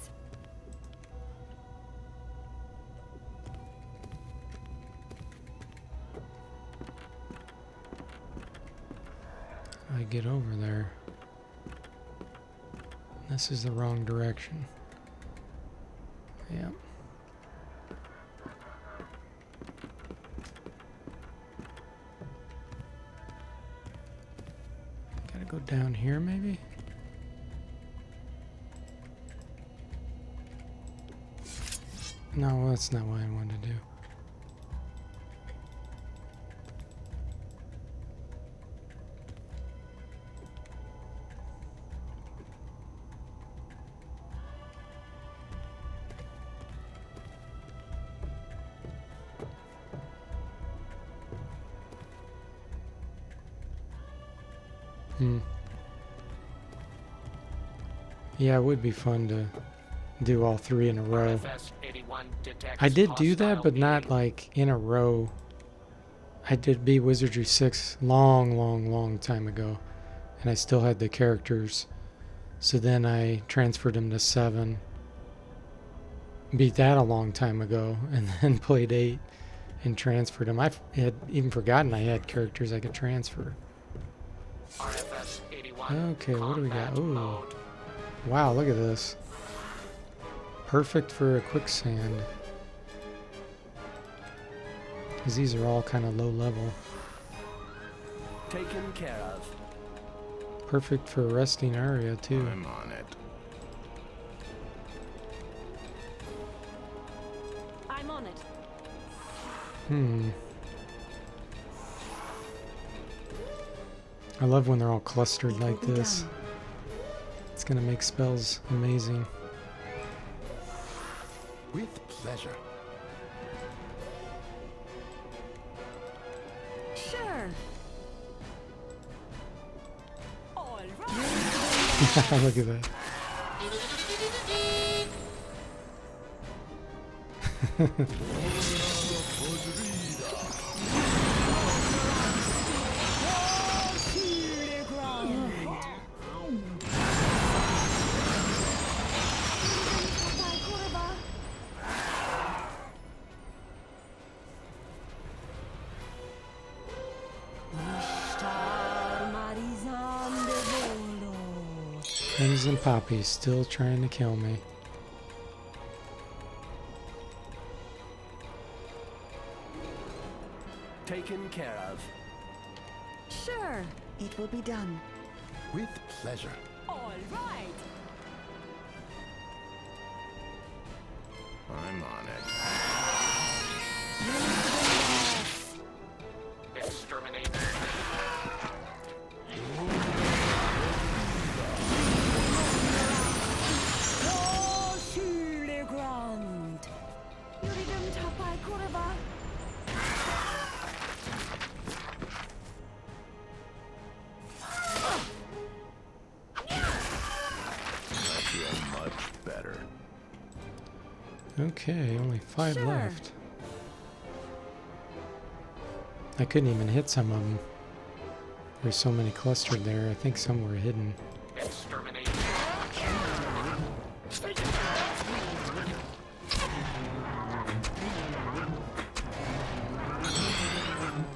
S1: I get over there. This is the wrong direction. Yeah. Gotta go down here maybe? No, that's not what I wanted to do. Yeah, it would be fun to do all three in a row. I did do that, but not like in a row. I did beat Wizardry 6 long time ago, and I still had the characters. So then I transferred them to 7. Beat that a long time ago, and then played 8 and transferred them. I had even forgotten I had characters I could transfer. Okay, what do we got? Ooh. Wow, look at this. Perfect for a quicksand. Because these are all kind of low level.
S2: Taken care of.
S1: Perfect for a resting area too.
S9: I'm on it.
S5: I'm on it.
S1: I love when they're all clustered
S5: It
S1: like
S5: will be
S1: this.
S5: done.
S1: It's gonna make spells amazing.
S2: With pleasure.
S5: Sure.
S6: All right.
S1: Look at that. Crimson and Poppy's still trying to kill me.
S2: Taken care of.
S5: Sure, it will be done.
S2: With pleasure.
S6: All right.
S9: I'm on it.
S4: Exterminate.
S6: Oh, sur le grand.
S5: Yuridum tapai kurva.
S9: I feel much better.
S1: Okay, only 5
S5: Sure.
S1: left. I couldn't even hit some of them. There's so many clustered there. I think some were hidden.
S4: Exterminate.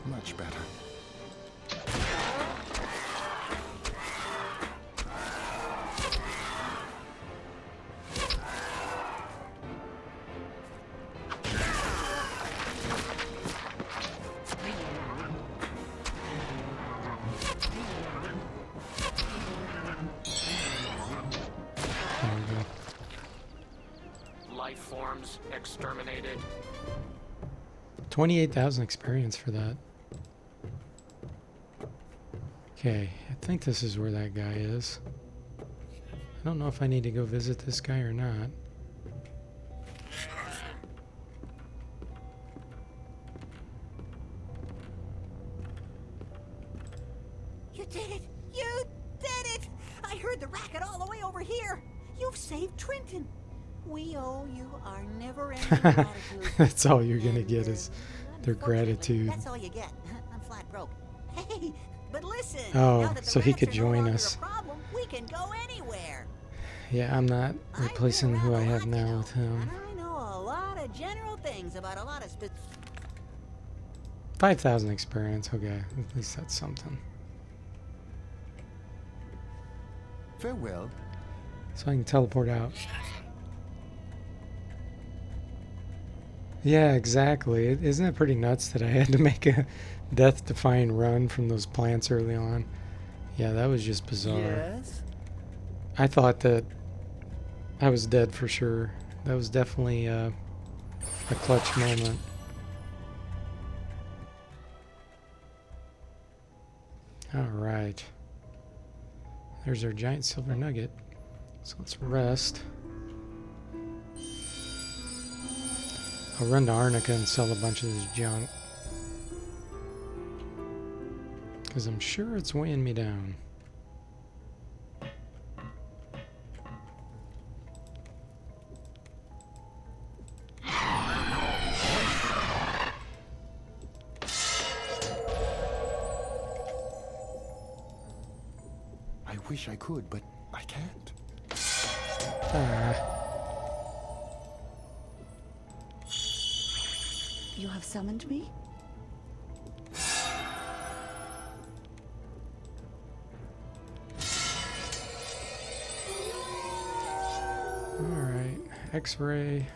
S2: Much better.
S1: There we go.
S4: Life forms exterminated.
S1: 28,000 experience for that. Okay, I think this is where that guy is. I don't know if I need to go visit this guy or not.
S10: You did it! You did it! I heard the racket all the way over here. You've saved Trenton. We owe you our never-ending gratitude.
S1: That's all you're gonna
S10: And,
S1: get is their
S10: unfortunately,
S1: gratitude.
S10: That's all you get. I'm flat broke. Hey, but listen.
S1: Oh,
S10: now that the
S1: so he
S10: rats
S1: could
S10: are no
S1: join
S10: longer
S1: us.
S10: A problem, we can go anywhere.
S1: Yeah, I'm not
S10: I've been
S1: replacing who I
S10: around a
S1: have
S10: lot,
S1: now
S10: you know,
S1: with him.
S10: And I know a lot of general things about a lot of
S1: 5,000 experience, okay. At least that's something.
S2: Farewell.
S1: So I can teleport out. Yeah, exactly. Isn't it pretty nuts that I had to make a death-defying run from those plants early on? Yeah, that was just bizarre.
S2: Yes?
S1: I thought that I was dead for sure. That was definitely a clutch moment. Alright. There's our giant silver nugget. So let's rest. I'll run to Arnica and sell a bunch of this junk. Because I'm sure it's weighing me down.
S2: I wish I could, but I can't.
S5: You have summoned me?
S1: Alright, X-ray.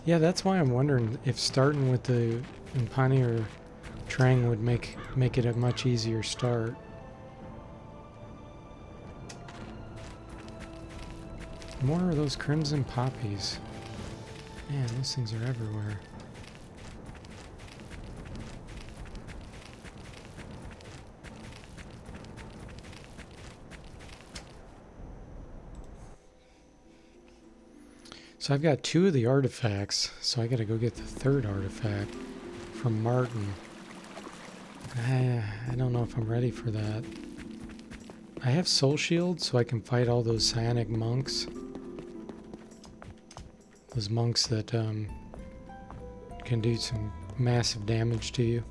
S1: Yeah, that's why I'm wondering if starting with the Impani or Trang would make it a much easier start. More of those crimson poppies. Man, those things are everywhere. So I've got 2 of the artifacts, so I gotta go get the 3rd artifact from Martin. I don't know if I'm ready for that. I have soul shield so I can fight all those psionic monks. Those monks that can do some massive damage to you.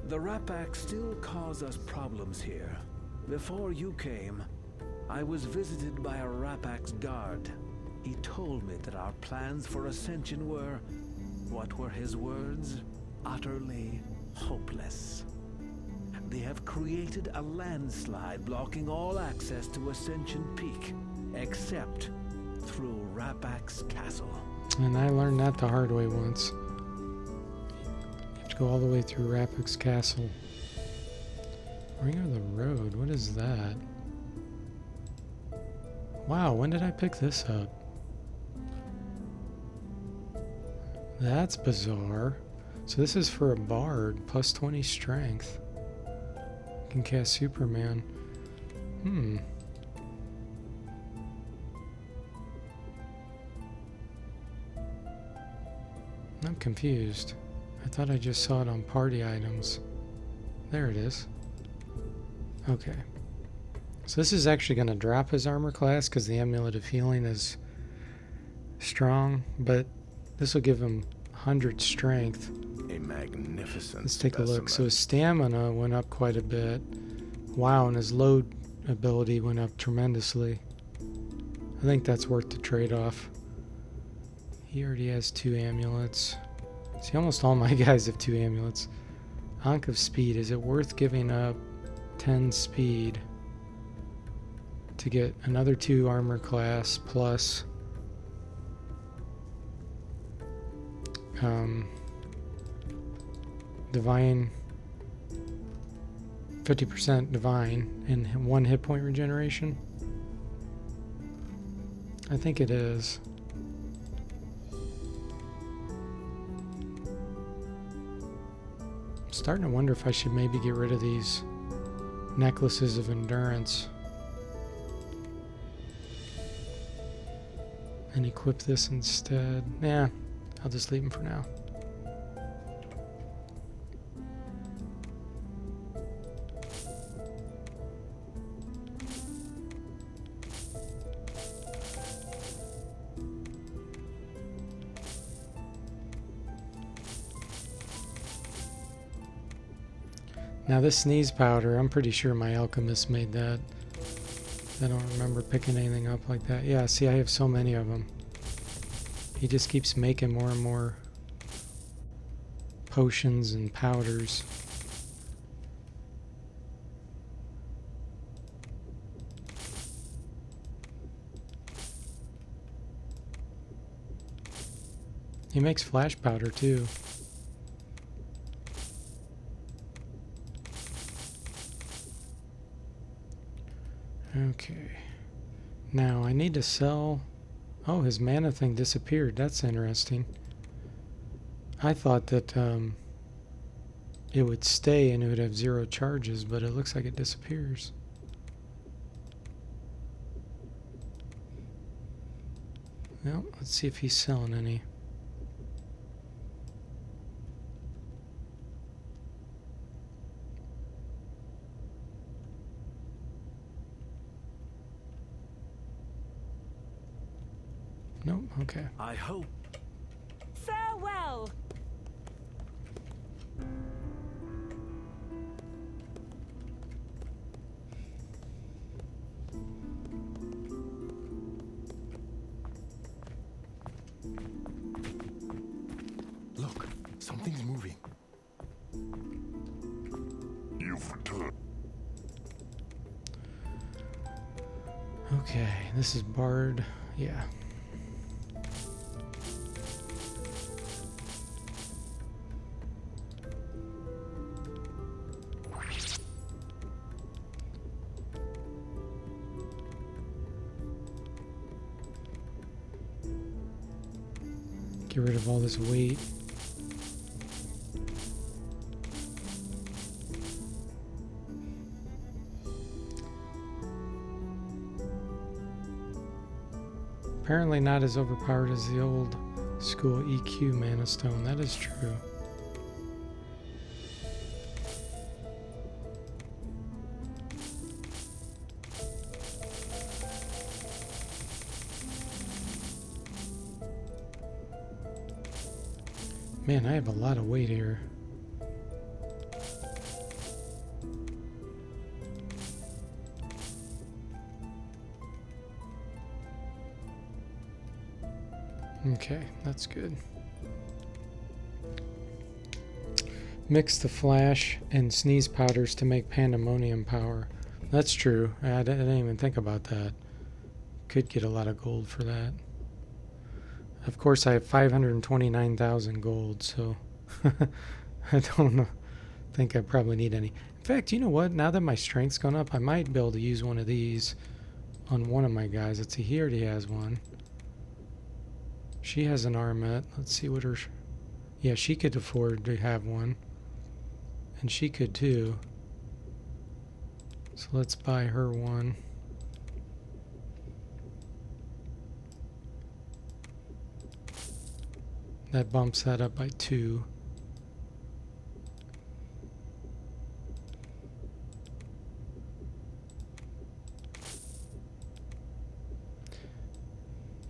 S11: The Rapak still cause us problems here. Before you came, I was visited by a Rapak's guard. He told me that our plans for ascension were, what were his words? Utterly hopeless. They have created a landslide blocking all access to Ascension Peak, except through Rapak's castle.
S1: And I learned that the hard way once. You have to go all the way through Rapak's castle. Ring of the Road, what is that? Wow, when did I pick this up? That's bizarre. So this is for a bard, plus 20 strength. Can cast Superman. I'm confused. I thought I just saw it on party items. There it is. Okay. So this is actually going to drop his armor class because the Amulet of Healing is strong, but this will give him 100 strength.
S9: A magnificent
S1: Let's take a look. So
S9: specimen.
S1: his stamina went up quite a bit. Wow, and his load ability went up tremendously. I think that's worth the trade-off. He already has 2 amulets. See, almost all my guys have 2 amulets. Ankh of Speed. Is it worth giving up 10 speed to get another 2 armor class plus divine, 50% divine and 1 hit point regeneration? I think it is. I'm starting to wonder if I should maybe get rid of these necklaces of endurance and equip this instead. Nah, I'll just leave them for now. Now this sneeze powder, I'm pretty sure my alchemist made that. I don't remember picking anything up like that. Yeah, see, I have so many of them. He just keeps making more and more potions and powders. He makes flash powder too. Okay. Now I need to sell... Oh, his mana thing disappeared. That's interesting. I thought that it would stay and it would have 0 charges, but it looks like it disappears. Well, let's see if he's selling any. Nope, okay.
S11: I hope.
S6: Farewell.
S2: Look, something's moving.
S9: You've returned.
S1: Okay, this is Bard. Yeah. Get rid of all this weight. Apparently not as overpowered as the old school EQ Mana Stone. That is true. Man, I have a lot of weight here. Okay, that's good. Mix the flash and sneeze powders to make pandemonium power. That's true. I didn't even think about that. Could get a lot of gold for that. Of course, I have 529,000 gold, so I don't know. Think I probably need any. In fact, you know what? Now that my strength's gone up, I might be able to use one of these on one of my guys. Let's see, he already has one. She has an armet. Let's see what her... Yeah, she could afford to have one. And she could too. So let's buy her one. That bumps that up by 2.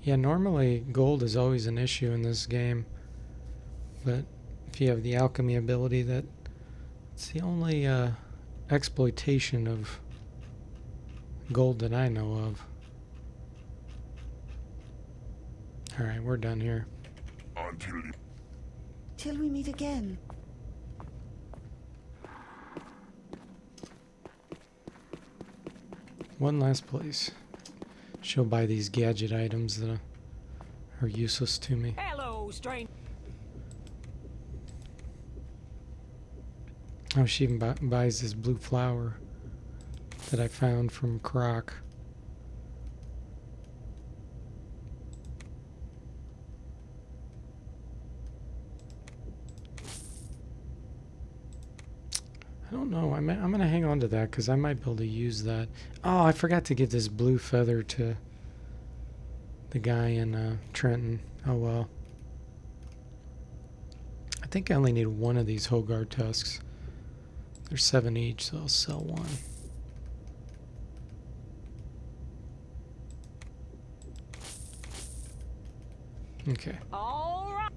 S1: Yeah, normally gold is always an issue in this game, but if you have the alchemy ability, it's the only exploitation of gold that I know of. Alright, we're done here.
S5: Till we meet again.
S1: One last place. She'll buy these gadget items that are useless to me.
S6: Hello, stranger.
S1: Oh, she even buys this blue flower that I found from Croc. I don't know. I'm going to hang on to that because I might be able to use that. Oh, I forgot to give this blue feather to the guy in Trenton. Oh, well. I think I only need one of these Hogar tusks. There's 7 each, so I'll sell one. Okay.
S6: All right.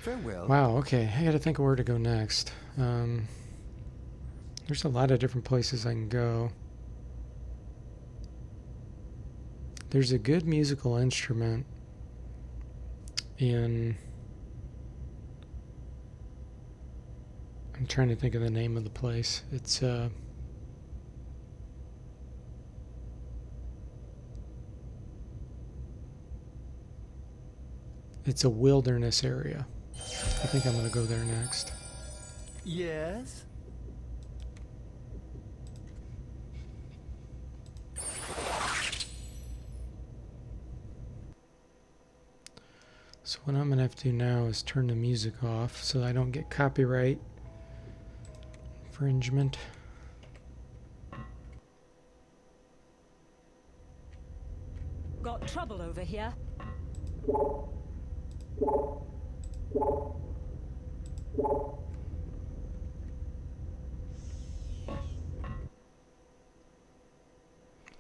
S2: Farewell.
S1: Wow, okay. I gotta think of where to go next. There's a lot of different places I can go. There's a good musical instrument in... I'm trying to think of the name of the place. It's a wilderness area. I think I'm gonna go there next.
S2: Yes?
S1: So what I'm gonna have to do now is turn the music off so I don't get copyright infringement.
S6: Got trouble over here.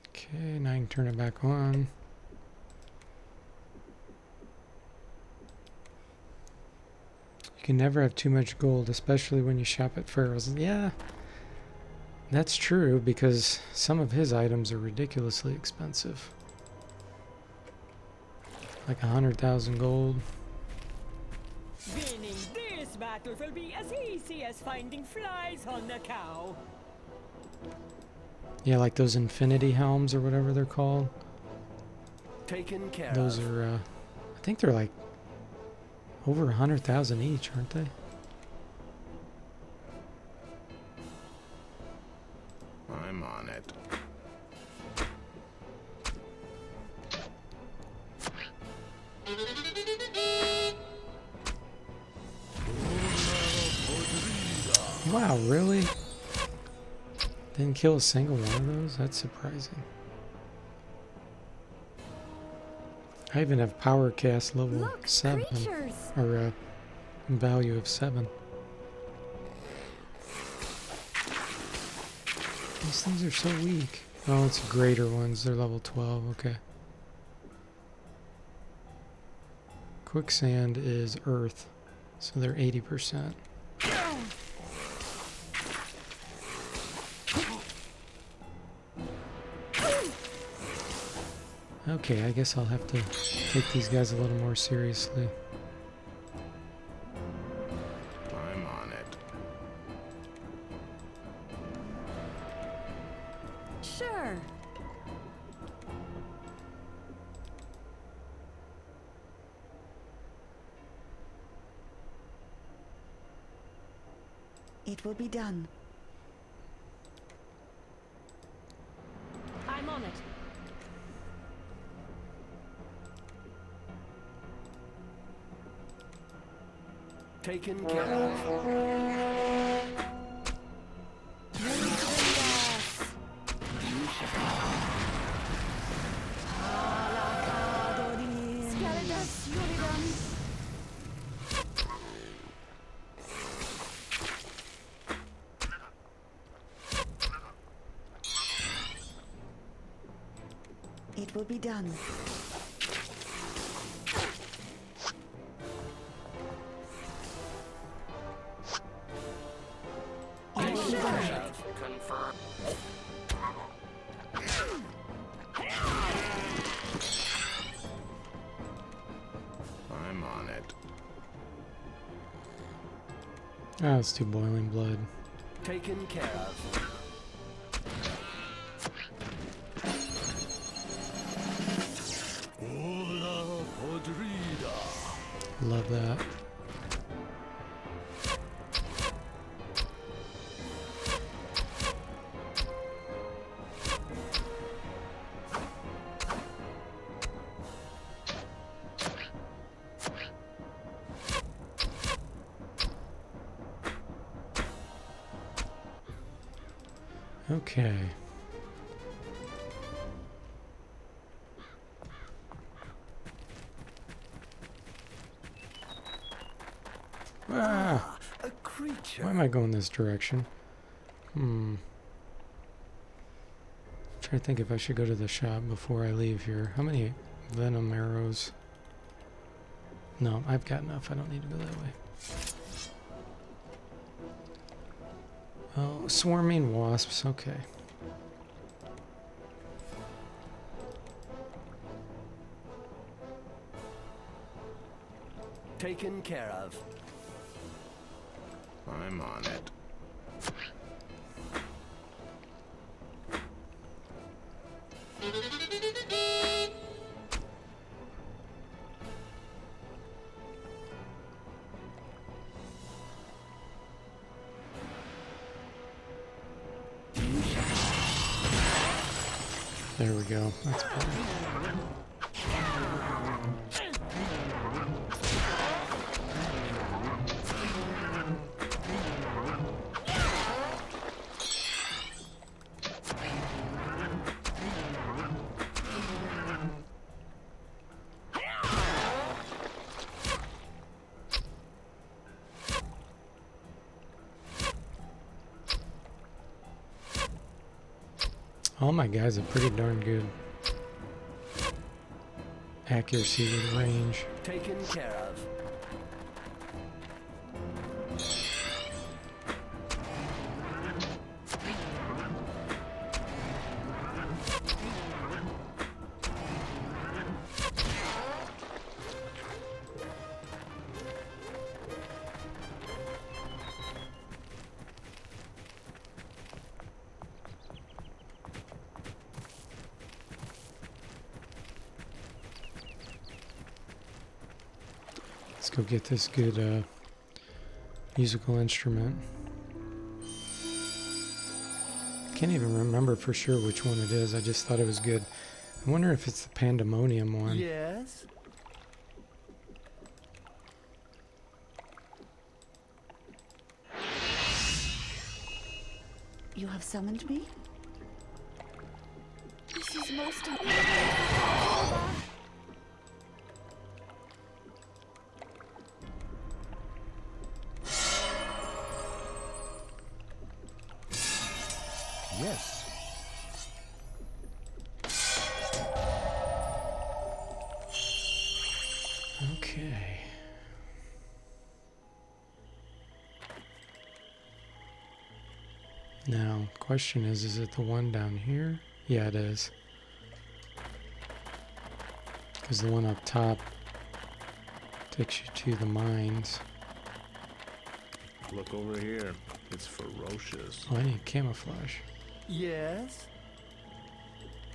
S1: Okay, now I can turn it back on. You can never have too much gold, especially when you shop at Pharaoh's. Yeah, that's true because some of his items are ridiculously expensive. Like 100,000 gold.
S6: Winning this battle will be as easy as finding flies on a cow.
S1: Yeah, like those infinity helms or whatever they're called.
S2: Taken care
S1: Those
S2: of.
S1: are, I think they're like over 100,000 each, aren't they?
S9: I'm on it.
S1: Wow, really? Didn't kill a single one of those? That's surprising. I even have power cast level
S5: Look,
S1: 7.
S5: creatures.
S1: Or value of 7. These things are so weak. Oh, it's greater ones. They're level 12. Okay. Quicksand is earth. So they're 80%. Okay, I guess I'll have to take these guys a little more seriously.
S9: I'm on it.
S5: Sure. It will be done.
S6: I'm on it.
S11: Taken care of.
S5: It will be done.
S4: Confirm.
S9: I'm on it.
S1: Ah, it's too boiling blood.
S11: Taken care of. Hola, podrida.
S1: Love that. Okay. Ah,
S11: A creature.
S1: why am I going this direction? Try to think if I should go to the shop before I leave here. How many venom arrows? No, I've got enough. I don't need to go that way. Oh, swarming wasps. Okay.
S11: Taken care of.
S9: I'm on it.
S1: There we go. That's better. All my guys are pretty darn good. Accuracy with range.
S11: Taken care of.
S1: Let's go get this good musical instrument. Can't even remember for sure which one it is. I just thought it was good. I wonder if it's the Pandemonium one.
S11: Yes.
S5: You have summoned me? This is most
S2: Yes.
S1: Okay. Now, question is it the one down here? Yeah, it is. Because the one up top takes you to the mines.
S9: Look over here. It's ferocious.
S1: Oh, I need camouflage.
S2: Yes?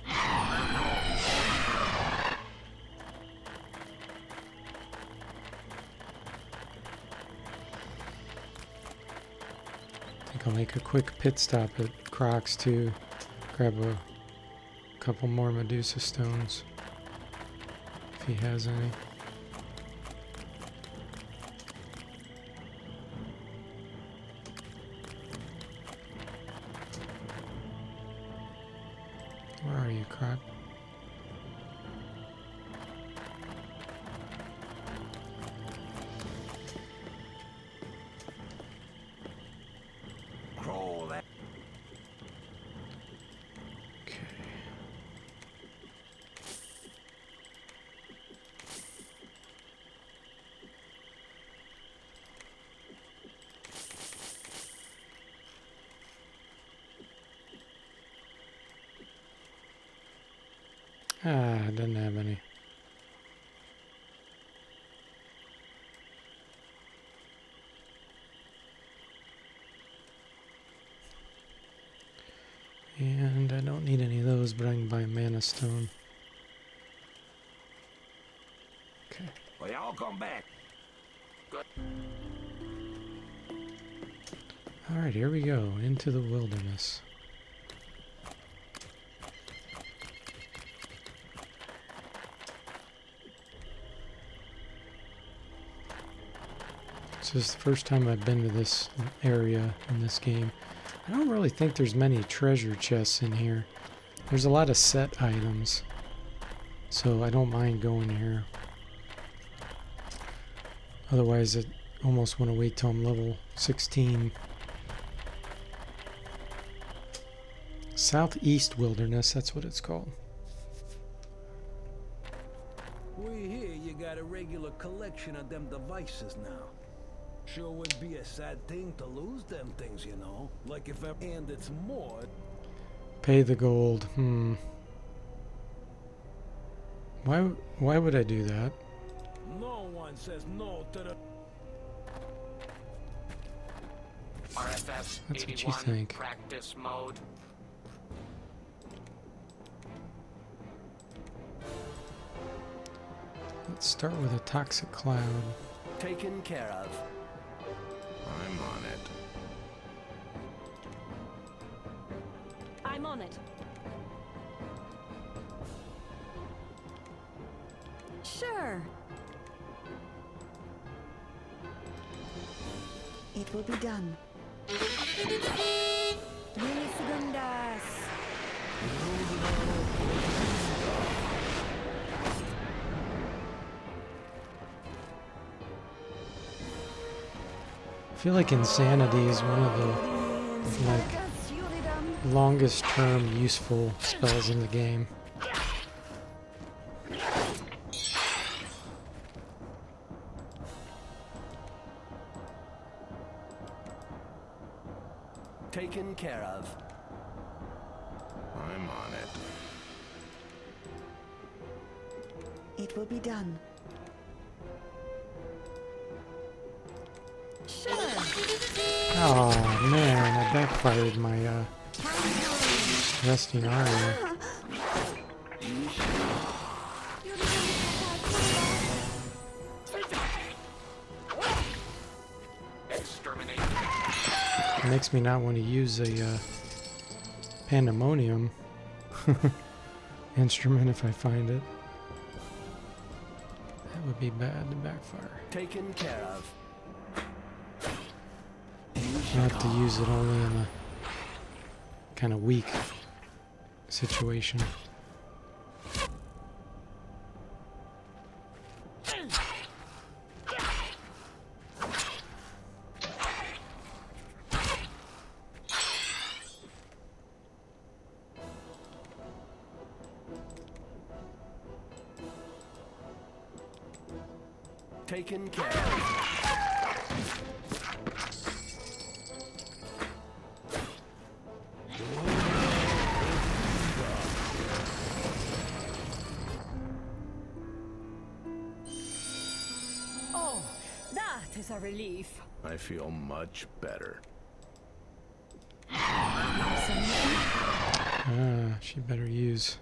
S1: I think I'll make a quick pit stop at Croc's to grab a couple more Medusa stones. If he has any. Where are you, Croc?
S8: Crawl that.
S1: Okay. Ah, it doesn't have any. And I don't need any of those, but I can buy a mana stone. Okay.
S8: Well, y'all come back.
S1: Alright, here we go. Into the wilderness. This is the first time I've been to this area in this game. I don't really think there's many treasure chests in here. There's a lot of set items, so I don't mind going here. Otherwise, I almost want to wait till I'm level 16. Southeast Wilderness, that's what it's called.
S11: We hear you got a regular collection of them devices now. Sure would be a sad thing to lose them things, you know. Like if ever, and it's more.
S1: Pay the gold. Why would I do that?
S11: No one says no to the.
S4: RFS
S1: That's what you
S4: 81
S1: think.
S4: practice mode.
S1: Let's start with a toxic cloud.
S11: Taken care of.
S9: I'm on it.
S6: I'm on it.
S5: Sure. It will be done.
S1: I feel like insanity is one of the longest term useful spells in the game.
S11: Taken care of.
S9: I'm on it.
S5: It will be done. Sure.
S1: Oh man, I backfired my resting aria.
S4: Exterminate.
S1: It makes me not want to use a pandemonium instrument if I find it. That would be bad to backfire.
S11: Taken care of.
S1: I have to use it only in a kind of weak situation.
S11: Taken care of.
S6: was a relief.
S9: I feel much better.
S1: She better use.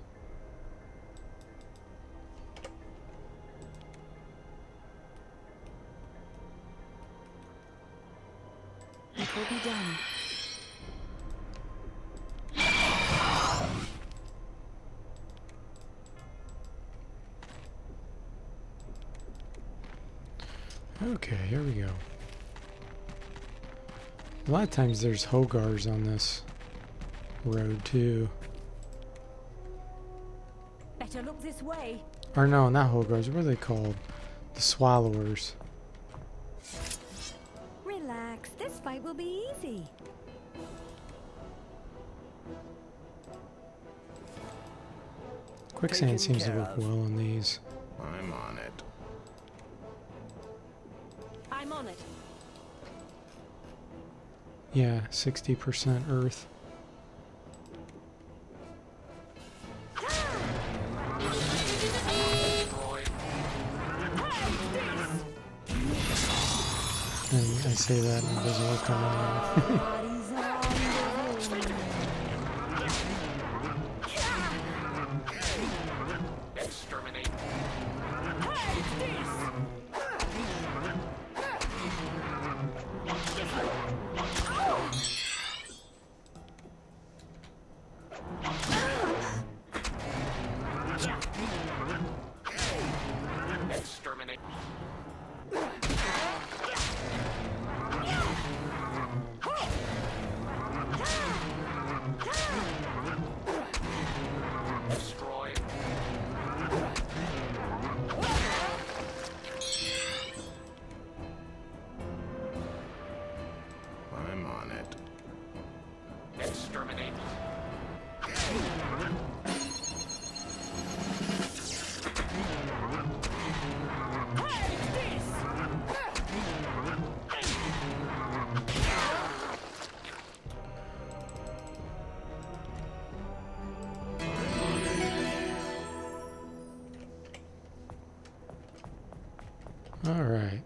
S5: It will be done.
S1: Okay, here we go. A lot of times there's Hogars on this road too.
S6: Better look this way.
S1: Or no, not Hogars. What are they called? The Swallowers.
S6: Relax, this fight will be easy.
S1: Quicksand seems to work well on these.
S9: I'm on it.
S6: I'm on it.
S1: Yeah, 60% earth. And I say that and it doesn't work on anyone.
S4: Exterminate. Exterminate. Destroy.
S9: I'm on it.
S4: Exterminate.
S1: Alright.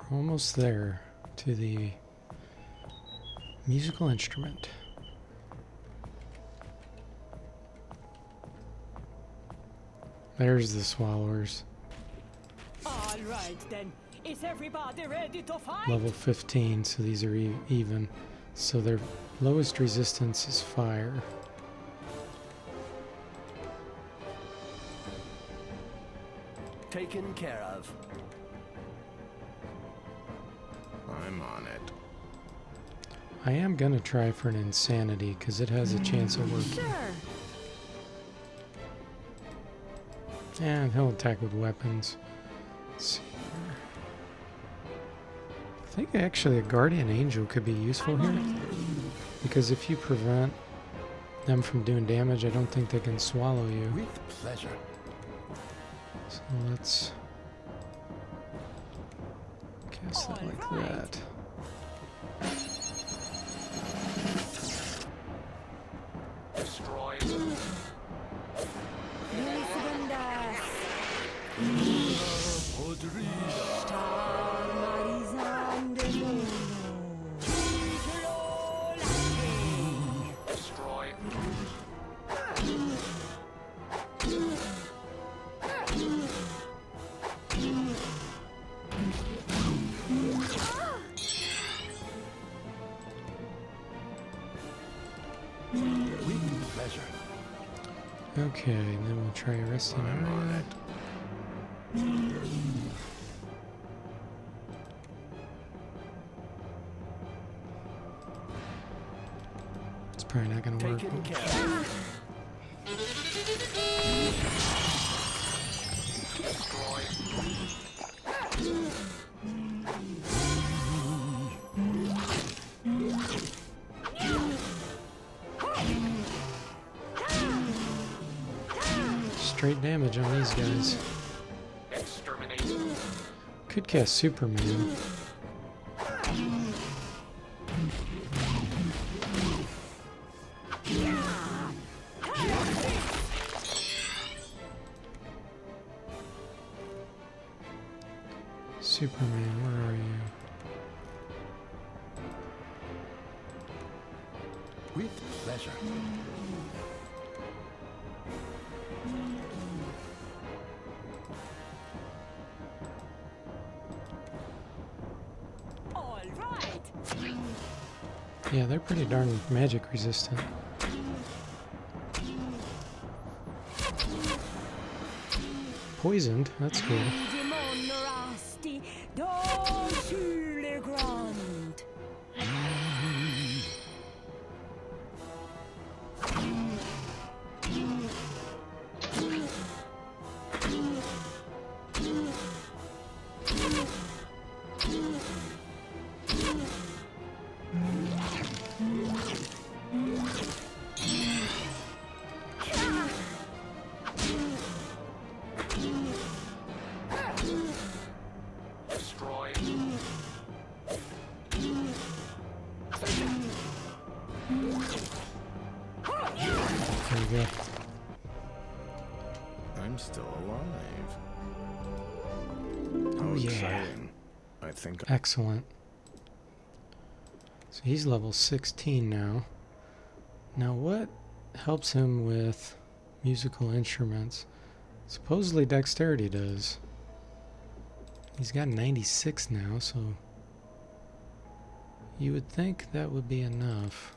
S1: We're almost there to the musical instrument. There's the Swallowers.
S6: All right then. Is everybody ready to fight?
S1: Level 15, so these are even. So their lowest resistance is fire.
S11: Taken care of.
S9: I'm on it.
S1: I am gonna try for an insanity because it has a chance of working.
S6: Sure.
S1: And he'll attack with weapons. Let's see here. I think actually a guardian angel could be useful here, because if you prevent them from doing damage, I don't think they can swallow you.
S2: With pleasure.
S1: So let's cast that like that.
S4: Destroy. Destroy.
S2: With pleasure.
S1: Okay, and then we'll try arresting
S9: I'm on
S1: area.
S9: it.
S1: It's probably not gonna work.
S11: Taken care of.
S1: Straight damage on these guys.
S4: Exterminate.
S1: Could cast Superman. Superman, where are you?
S2: With pleasure.
S6: All right.
S1: Yeah, they're pretty darn magic resistant. Poisoned, that's cool.
S6: Demonorasti, dans le grand.
S4: Destroy.
S1: There you go.
S9: I'm still alive.
S1: Oh, yeah.
S9: Exciting. I think
S1: Excellent. So he's level 16 now. Now what helps him with musical instruments? Supposedly dexterity does. He's got 96 now, so you would think that would be enough.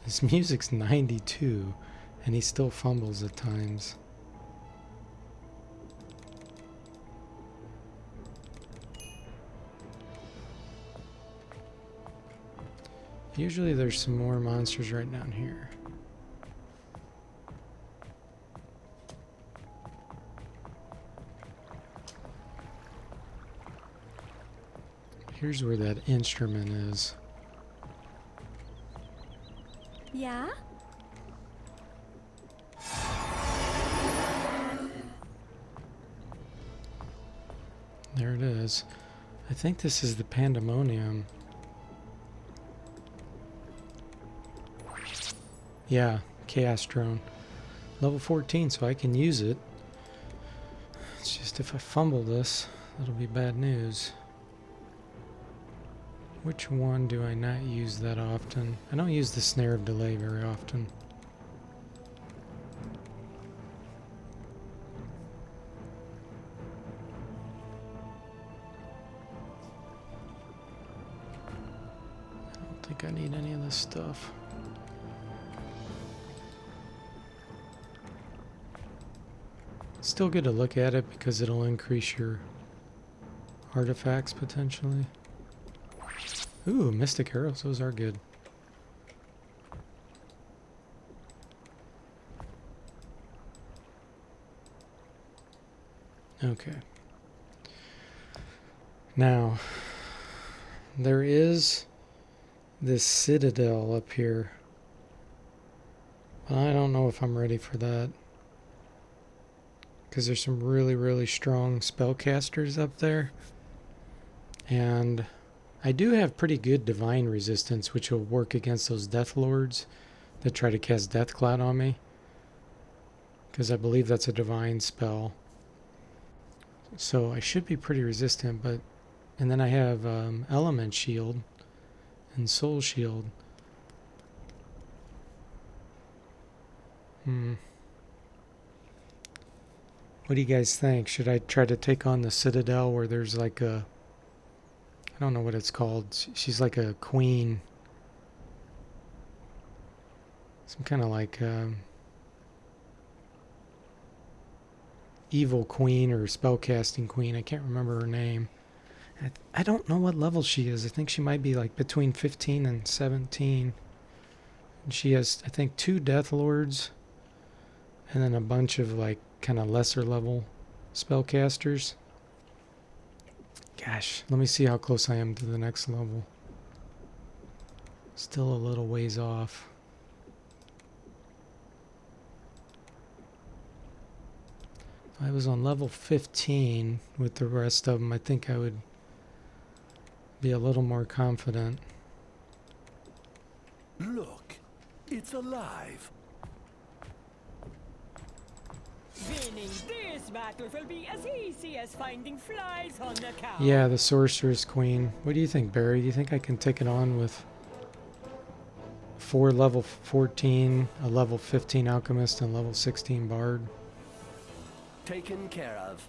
S1: His music's 92, and he still fumbles at times. Usually there's some more monsters right down here. Here's where that instrument is.
S5: Yeah?
S1: There it is. I think this is the Pandemonium. Yeah, Chaos Drone. Level 14, so I can use it. It's just if I fumble this, that'll be bad news. Which one do I not use that often? I don't use the Snare of Delay very often. I don't think I need any of this stuff. It's still good to look at it because it'll increase your artifacts potentially. Ooh, Mystic Arrows, those are good. Okay. Now, there is this citadel up here. I don't know if I'm ready for that. Because there's some really, really strong spellcasters up there. And I do have pretty good divine resistance, which will work against those Death Lords that try to cast Death Cloud on me. Because I believe that's a divine spell. So I should be pretty resistant, but... And then I have Element Shield and Soul Shield. What do you guys think? Should I try to take on the Citadel where there's like a... I don't know what it's called. She's like a queen. Some kind of like evil queen or spellcasting queen. I can't remember her name. I don't know what level she is. I think she might be like between 15 and 17. And she has, I think, 2 Death Lords. And then a bunch of like kind of lesser level spellcasters. Gosh, let me see how close I am to the next level. Still a little ways off. If I was on level 15 with the rest of them, I think I would be a little more confident.
S11: Look, it's alive.
S6: Winning this battle will be as easy as finding flies on the couch.
S1: Yeah, the Sorceress Queen. What do you think, Barry? Do you think I can take it on with 4 level 14, a level 15 Alchemist, and level 16 Bard?
S11: Taken care of.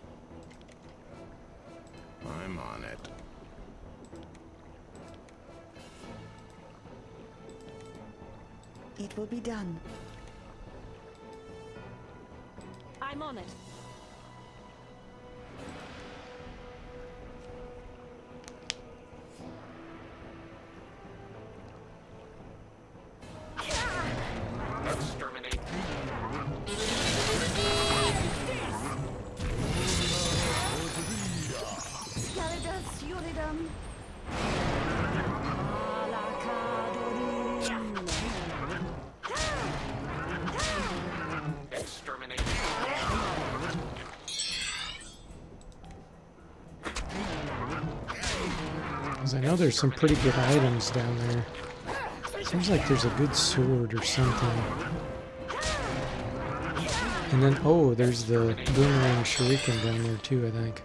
S9: I'm on it.
S5: It will be done.
S6: I'm on it.
S4: Exterminate.
S5: Scaridas Uridum.
S4: Exterminate.
S1: Because I know there's some pretty good items down there. Seems like there's a good sword or something. And then, oh, there's the boomerang shuriken down there too, I think.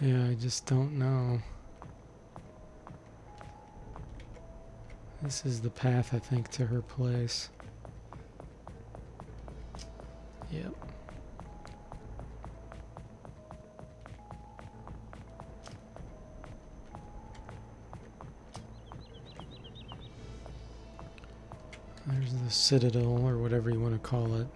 S1: Yeah, I just don't know. This is the path, I think, to her place. Yep. There's the Citadel, or whatever you want to call it.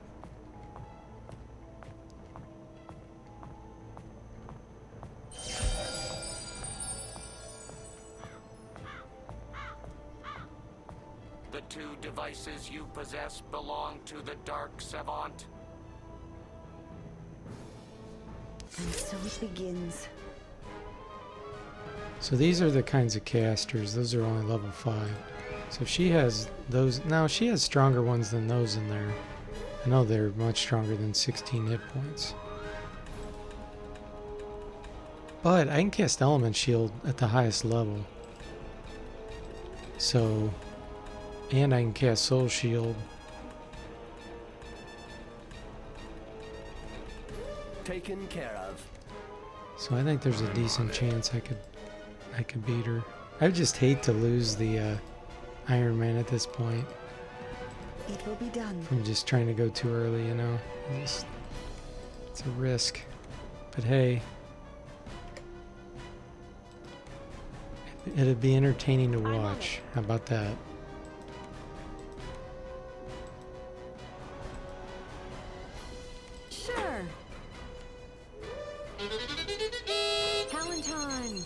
S4: The 2 devices you possess belong to the Dark Savant.
S5: And so it begins.
S1: So these are the kinds of casters. Those are only level 5. So she has those. Now she has stronger ones than those in there. I know they're much stronger than 16 hit points. But I can cast Element Shield at the highest level. So, and I can cast Soul Shield.
S11: Taken care of.
S1: So I think there's a decent chance I could beat her. I just hate to lose the Iron Man at this point.
S5: It will be done.
S1: From just trying to go too early, you know. It's a risk. But hey, it'd be entertaining to watch. How about that?
S6: Sure. Valentine.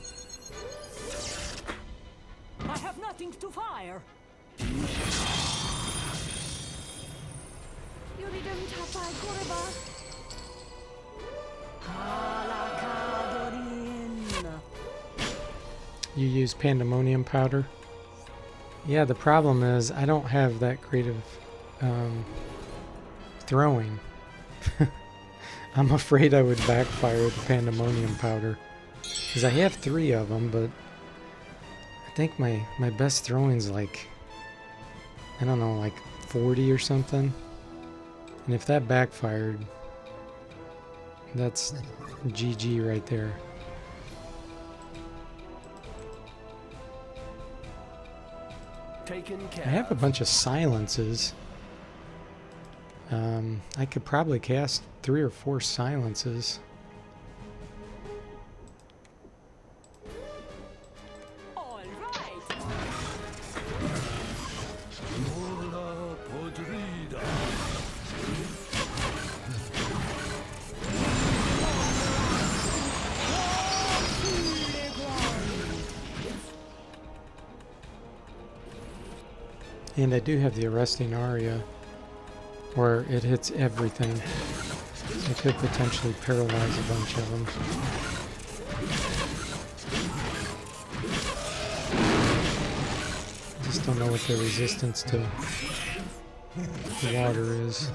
S6: I have nothing to fire.
S5: Uridum Tapai Kuriba.
S1: You use Pandemonium Powder? Yeah, the problem is I don't have that great of throwing. I'm afraid I would backfire with the Pandemonium Powder. Because I have 3 of them, but I think my best throwing's like, I don't know, like 40 or something. And if that backfired, that's GG right there.
S11: Taken care
S1: I have a
S11: of.
S1: bunch of silences. I could probably cast 3 or 4 silences.
S6: All right.
S1: And I do have the Arresting Aria, where it hits everything. I could potentially paralyze a bunch of them. just don't know what their resistance to water is.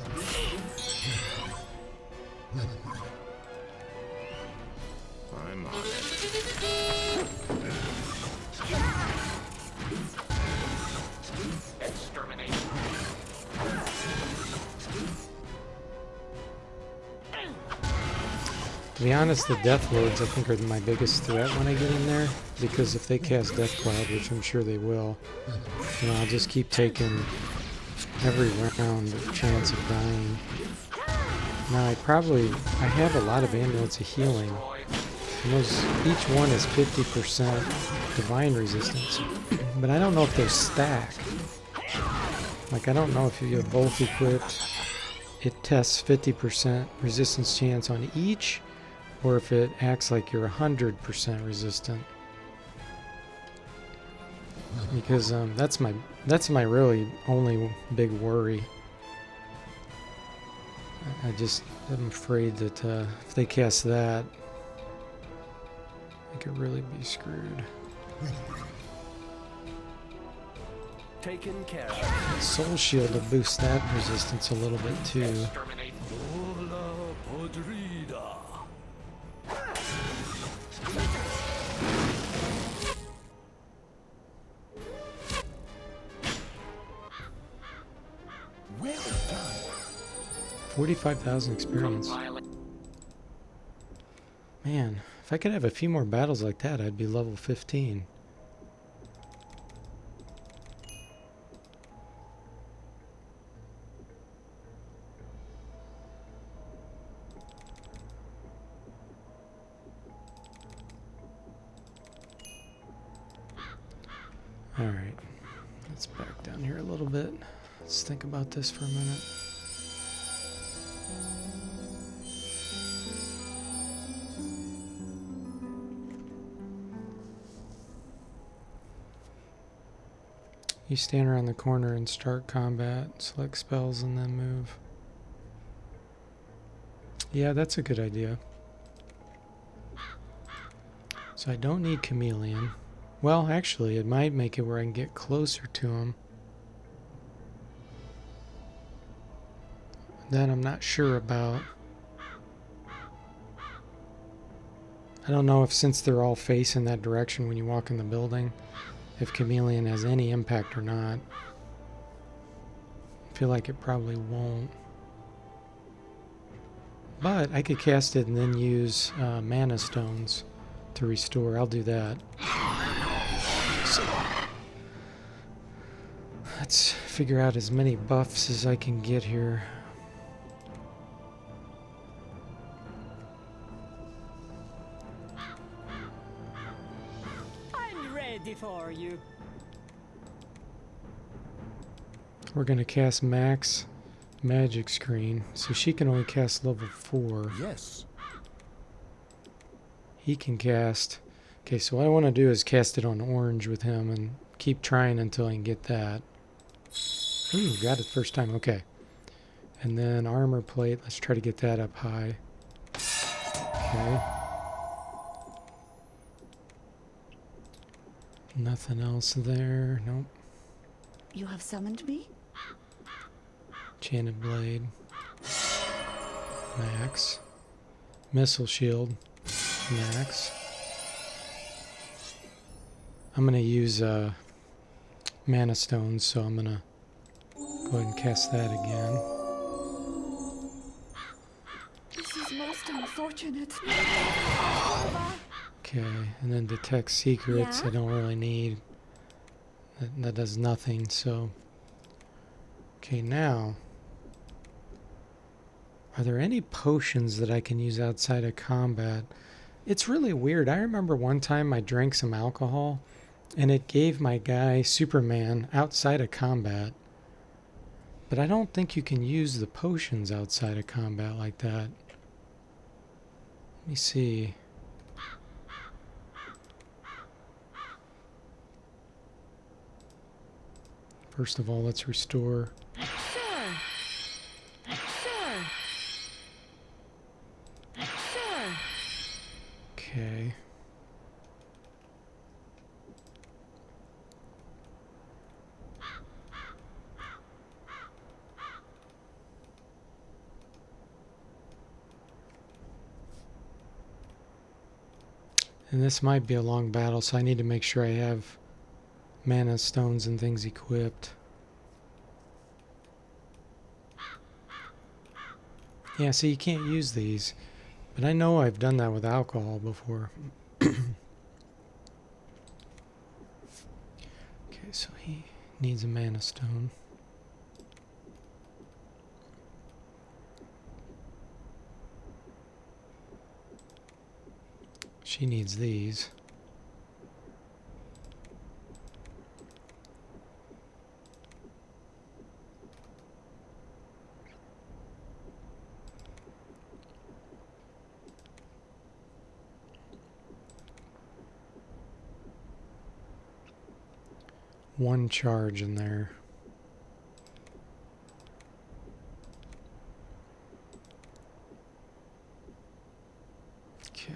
S9: I'm on it.
S4: Exterminate.
S1: To be honest, the Death Lords I think are my biggest threat when I get in there, because if they cast Death Cloud, which I'm sure they will, you know, I'll just keep taking every round chance of dying. Now I have a lot of amulets of healing, and each one is 50% divine resistance, but I don't know if they stack. Like, I don't know if you have both equipped, it tests 50% resistance chance on each, or if it acts like you're 100% resistant. Because that's my really only big worry. I'm afraid that if they cast that, I could really be screwed.
S11: Taken care of.
S1: Soul Shield to boost that resistance a little bit too.
S4: Exterminate.
S7: Hola podrida.
S2: Well done.
S1: 45,000 experience. Man, if I could have a few more battles like that, I'd be level 15. Alright, let's back down here a little bit. Let's think about this for a minute. You stand around the corner and start combat, select spells, and then move. Yeah, that's a good idea. So I don't need Chameleon. Well, actually, it might make it where I can get closer to him. That I'm not sure about. I don't know if, since they're all facing that direction when you walk in the building, if Chameleon has any impact or not. I feel like it probably won't. But I could cast it and then use mana stones to restore. I'll do that. So let's figure out as many buffs as I can get here.
S6: I'm ready for you.
S1: We're going to cast Max Magic Screen, so she can only cast level 4.
S2: Yes.
S1: He can cast... Okay, so what I want to do is cast it on orange with him and keep trying until I can get that. Ooh, got it first time, okay. And then armor plate, let's try to get that up high. Okay. Nothing else there, nope.
S5: You have summoned me?
S1: Enchanted Blade. Max. Missile Shield. Max. I'm going to use Mana Stones, so I'm going to go ahead and cast that again.
S5: This is most unfortunate.
S1: Okay, and then Detect Secrets,
S5: Yeah?
S1: I don't really need. That does nothing, so... Okay, now... Are there any potions that I can use outside of combat? It's really weird. I remember one time I drank some alcohol, and it gave my guy Superman outside of combat. But I don't think you can use the potions outside of combat like that. Let me see. First of all, let's restore. Okay. And this might be a long battle, so I need to make sure I have mana stones and things equipped. Yeah, see, you can't use these. But I know I've done that with alcohol before. Okay, so he needs a mana stone. She needs these. One charge in there. Okay.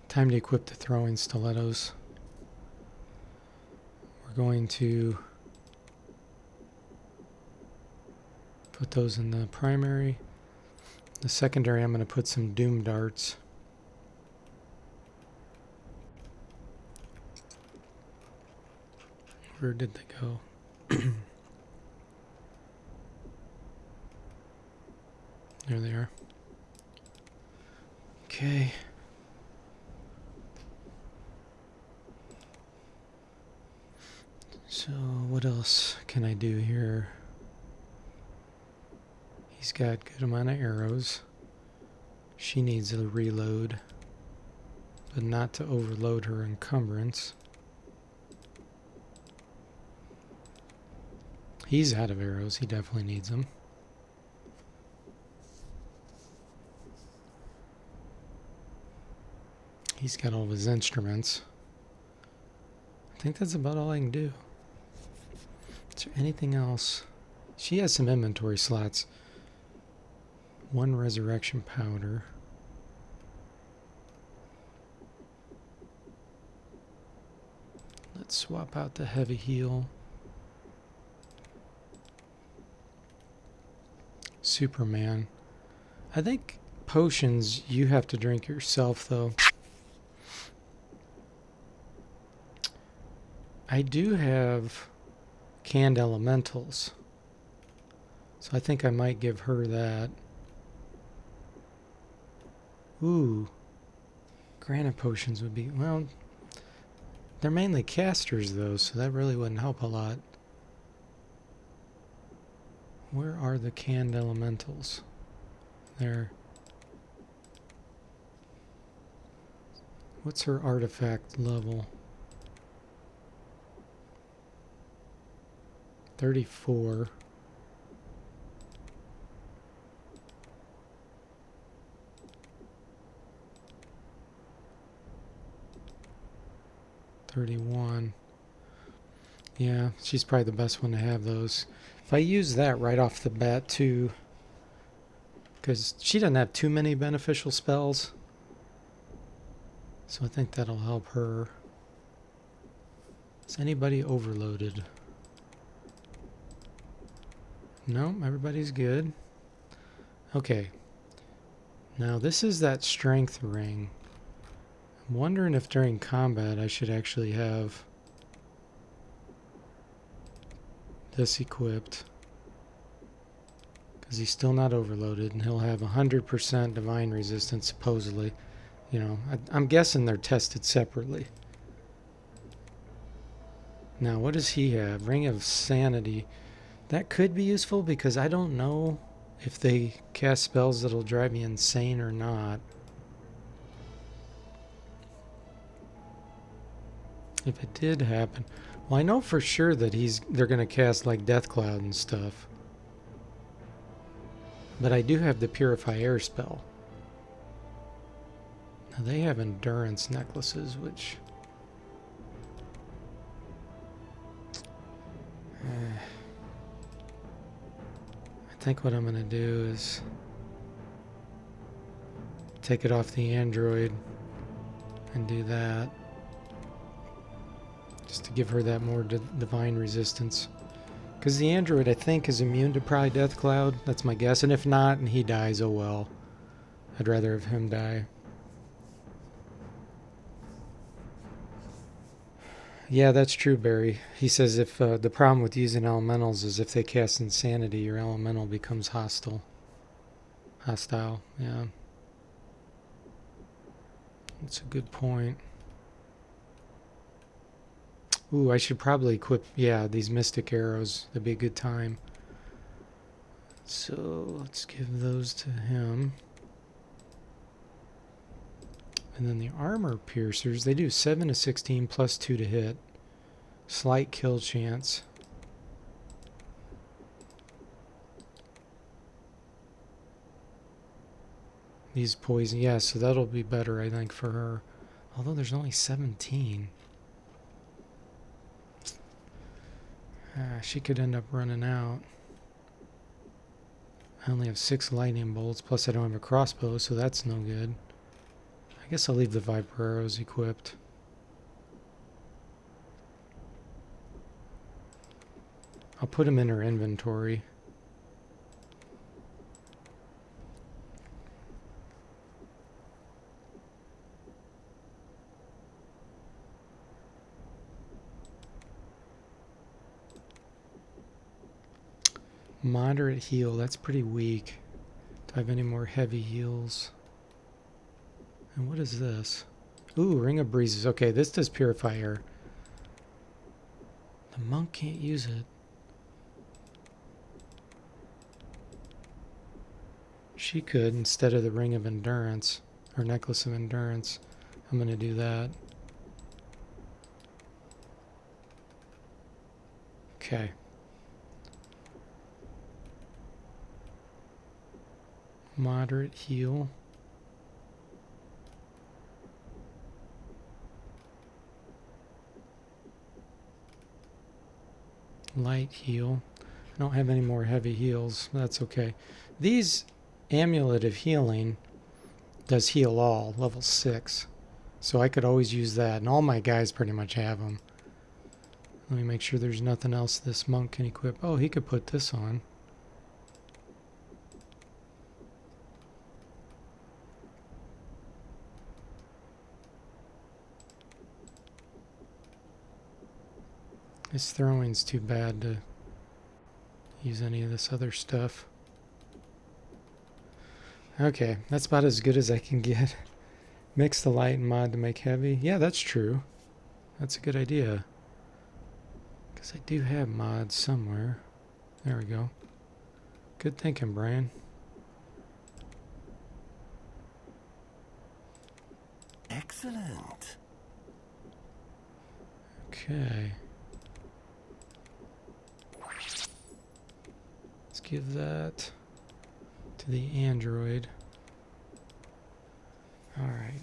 S1: Time to equip the throwing stilettos. We're going to put those in the primary. The secondary, I'm going to put some doom darts. Where did they go? There they are. Okay. So what else can I do here? He's got good amount of arrows. She needs a reload, but not to overload her encumbrance. He's out of arrows. He definitely needs them. He's got all of his instruments. I think that's about all I can do. Is there anything else? She has some inventory slots. One resurrection powder. Let's swap out the heavy heal. Superman. I think potions you have to drink yourself, though. I do have canned elementals, so I think I might give her that. Ooh, granite potions would be, well, they're mainly casters though, so that really wouldn't help a lot. Where are the canned elementals? There. What's her artifact level? 34. Yeah, she's probably the best one to have those. If I use that right off the bat too, because she doesn't have too many beneficial spells, so I think that'll help her. Is anybody overloaded? No, everybody's good. Okay. Now this is that strength ring. I'm wondering if during combat I should actually have this equipped, because he's still not overloaded and he'll have 100% divine resistance supposedly. You know, I'm guessing they're tested separately. Now what does he have? Ring of Sanity. That could be useful because I don't know if they cast spells that'll drive me insane or not. If it did happen. Well, I know for sure that they're going to cast like Death Cloud and stuff. But I do have the Purify Air spell. Now they have endurance necklaces, which... I think what I'm going to do is take it off the android and do that. Just to give her that more divine resistance. Because the android, I think, is immune to probably Death Cloud. That's my guess. And if not, and he dies, oh well. I'd rather have him die. Yeah, that's true, Barry. He says if the problem with using elementals is if they cast Insanity, your elemental becomes hostile. Hostile, yeah. That's a good point. Ooh, I should probably equip, yeah, these Mystic Arrows. That'd be a good time. So, let's give those to him. And then the Armor Piercers, they do 7 to 16 plus 2 to hit. Slight kill chance. These poison, yeah, so that'll be better, I think, for her. Although there's only 17. She could end up running out. I only have 6 lightning bolts, plus I don't have a crossbow, so that's no good. I guess I'll leave the Viper Arrows equipped. I'll put them in her inventory. Moderate heal, that's pretty weak. Do I have any more heavy heals? And what is this? Ooh, Ring of Breezes. Okay, this does purify air. The monk can't use it. She could instead of the Ring of Endurance, or Necklace of Endurance. I'm going to do that. Okay. Moderate heal. Light heal. I don't have any more heavy heals. That's okay. These Amulet of Healing does heal all, level 6. So I could always use that. And all my guys pretty much have them. Let me make sure there's nothing else this monk can equip. Oh, he could put this on. His throwing's too bad to use any of this other stuff. Okay, that's about as good as I can get. Mix the light and mod to make heavy. Yeah, that's true. That's a good idea. Because I do have mods somewhere. There we go. Good thinking, Brian.
S12: Excellent.
S1: Okay. Let's give that to the android. All right.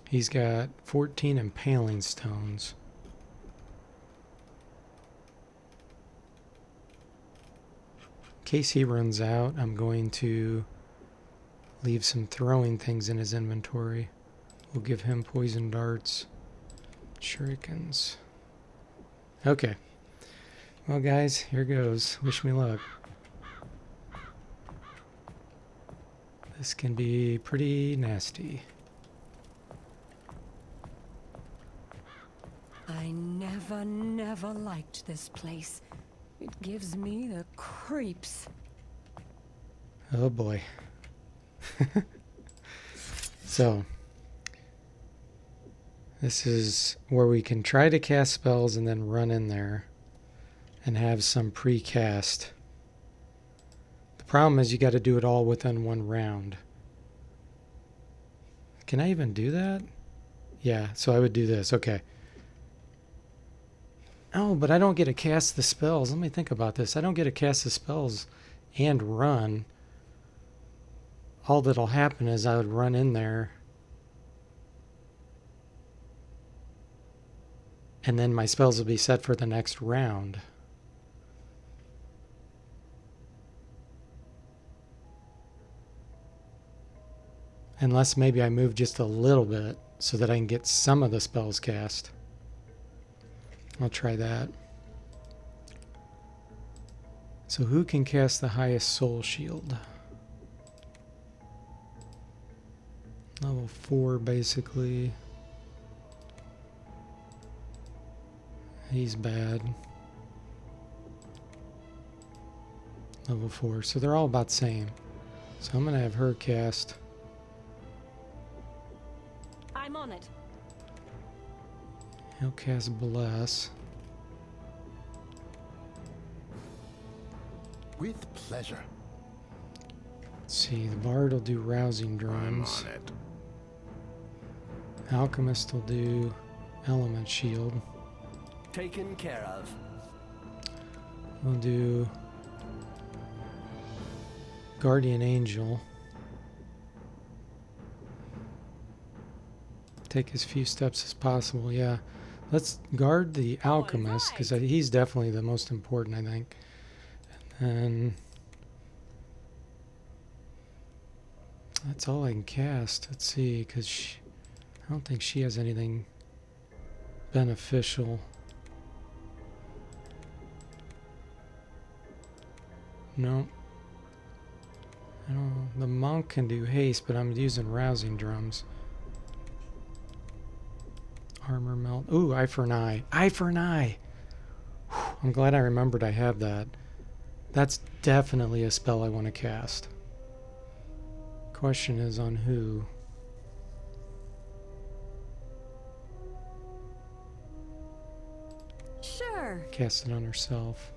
S1: He's got 14 impaling stones. In case he runs out, I'm going to leave some throwing things in his inventory. We'll give him poison darts, shurikens. Okay. Well, guys, here goes. Wish me luck. This can be pretty nasty.
S6: I never liked this place. It gives me the creeps.
S1: Oh boy. So, this is where we can try to cast spells and then run in there and have some pre-cast. The problem is you got to do it all within one round. Can I even do that? Yeah, so I would do this. Okay. Oh, but I don't get to cast the spells. Let me think about this. I don't get to cast the spells and run. All that'll happen is I would run in there and then my spells will be set for the next round. Unless maybe I move just a little bit so that I can get some of the spells cast. I'll try that. So who can cast the highest soul shield? Level 4 basically. He's bad. Level 4. So they're all about the same. So I'm going to have her cast.
S6: I'm on it.
S1: He'll cast Bless.
S2: With pleasure.
S1: Let's see, the Bard will do Rousing Drums.
S9: I'm on it.
S1: Alchemist will do Element Shield.
S12: Taken care of.
S1: We'll do Guardian Angel. Take as few steps as possible, yeah. Let's guard the Alchemist, because he's definitely the most important, I think. And that's all I can cast. Let's see, because I don't think she has anything beneficial. No. I don't know. The monk can do haste, but I'm using Rousing Drums. Armor melt. Ooh, Eye for an Eye. Eye for an Eye! Whew, I'm glad I remembered I have that. That's definitely a spell I want to cast. Question is on who?
S6: Sure.
S1: Cast it on herself.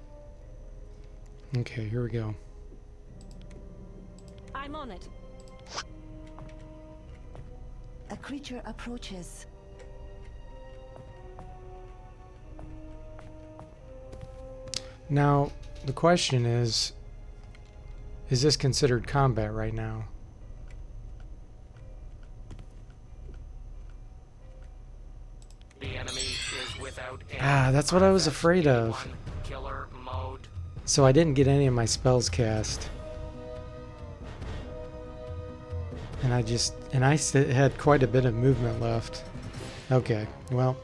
S1: Okay, here we go.
S6: I'm on it.
S5: A creature approaches.
S1: Now, the question is this considered combat right now?
S4: The enemy is without
S1: That's what I was afraid of.
S4: killer mode.
S1: So I didn't get any of my spells cast. And I had quite a bit of movement left. Okay, well,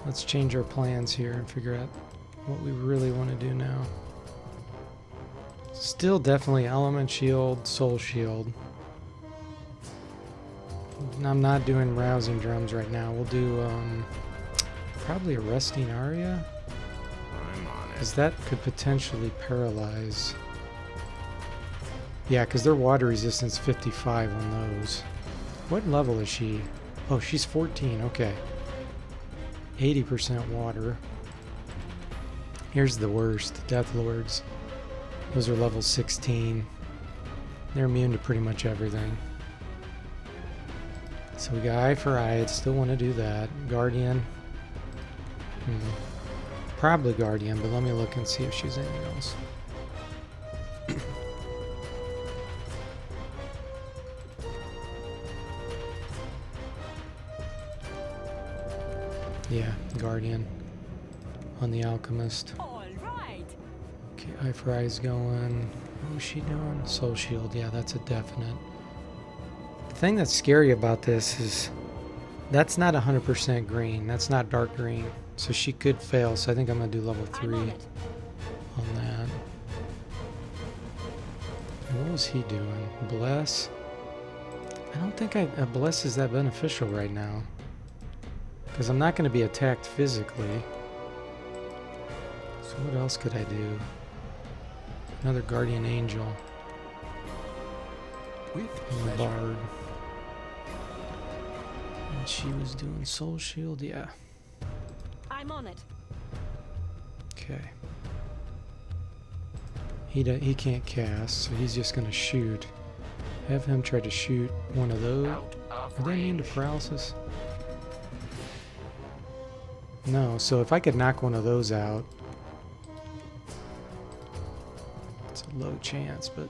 S1: let's change our plans here and figure out what we really want to do now. Still definitely Element Shield, Soul Shield. I'm not doing Rousing Drums right now. We'll do probably a Resting Aria.
S9: I'm on it.
S1: Because that could potentially paralyze. Yeah, because their water resistance 55 on those. What level is she? Oh, she's 14. Okay. 80% water. Here's the worst. Death Lords. Those are level 16. They're immune to pretty much everything. So we got Eye for Eye. I'd still want to do that. Guardian. Probably Guardian, but let me look and see if she's anything else. Yeah, Guardian on the Alchemist.
S6: All right.
S1: Okay, Eye for Eye's going. What was she doing? Soul Shield. Yeah, that's a definite. The thing that's scary about this is that's not 100% green. That's not dark green. So she could fail. So I think I'm going to do level 3 on that. And what was he doing? Bless? I don't think Bless is that beneficial right now. Because I'm not going to be attacked physically. So what else could I do? Another Guardian Angel.
S2: With
S1: And the
S2: pleasure.
S1: Bard. And she was doing Soul Shield? Yeah.
S6: I'm on it.
S1: Okay. He can't cast, so he's just going to shoot. Have him try to shoot one of those. Are they immune to paralysis? No, so if I could knock one of those out, it's a low chance, but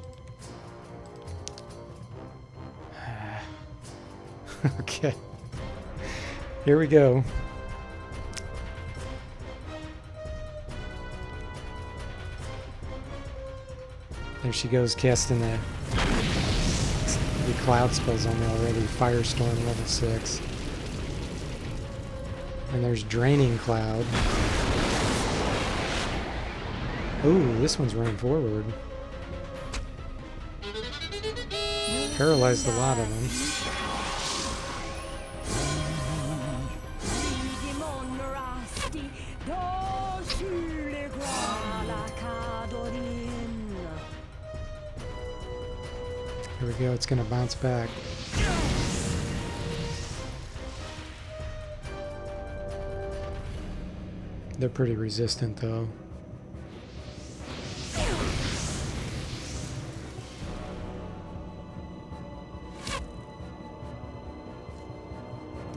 S1: okay. Here we go. There she goes, casting the the cloud spells on me already. Firestorm level 6. And there's Draining Cloud. Ooh, this one's running forward. Paralyzed a lot of them. Here we go, it's gonna bounce back. They're pretty resistant though.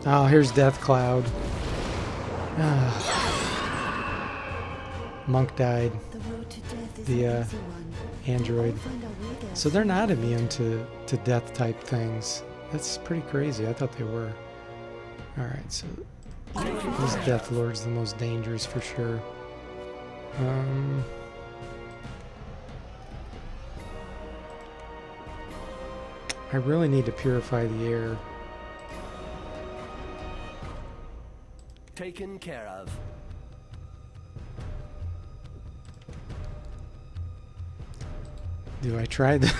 S1: Oh, here's Death Cloud. Monk died. The android. So they're not immune to death type things. That's pretty crazy. I thought they were. Alright, so these Death Lord's the most dangerous for sure. I really need to purify the air.
S12: Taken care of.
S1: Do I try the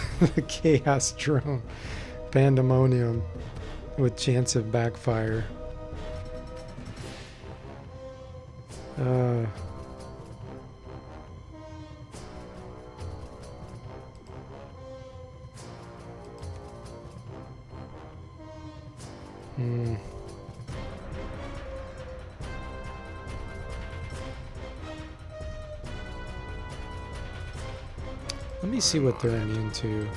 S1: Chaos Drone? Pandemonium with chance of backfire. Let me see what they're immune to.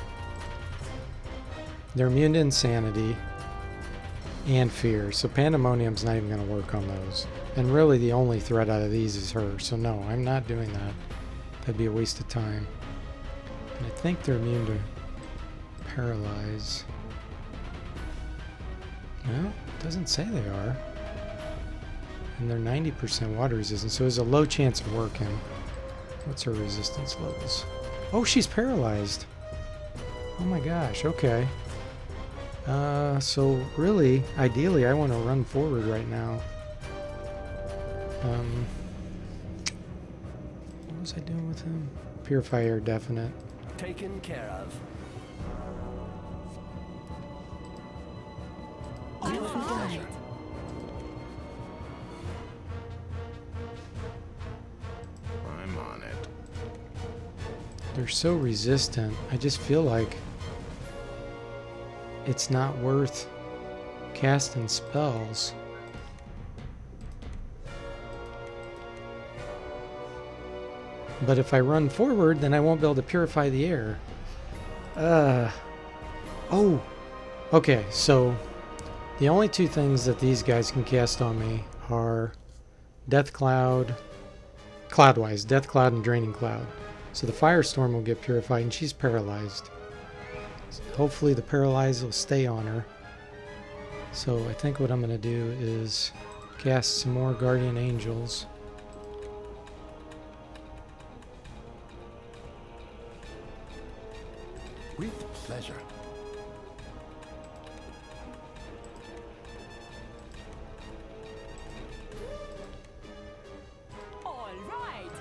S1: They're immune to insanity and fear, so Pandemonium's not even going to work on those. And really the only threat out of these is her, so no, I'm not doing that. That'd be a waste of time. And I think they're immune to paralyze. Well, it doesn't say they are. And they're 90% water resistant, so there's a low chance of working. What's her resistance levels? Oh, she's paralyzed. Oh my gosh, okay. So really, ideally, I want to run forward right now. What was I doing with him? Purify air, definite.
S12: Taken care of.
S9: I'm on it.
S1: They're so resistant. I just feel like it's not worth casting spells. But if I run forward, then I won't be able to purify the air. Oh! Okay, so the only two things that these guys can cast on me are Death Cloud, Cloudwise, Death Cloud and Draining Cloud. So the Firestorm will get purified and she's paralyzed. So hopefully the paralyze will stay on her. So I think what I'm going to do is cast some more Guardian Angels.
S2: With pleasure.
S6: All right.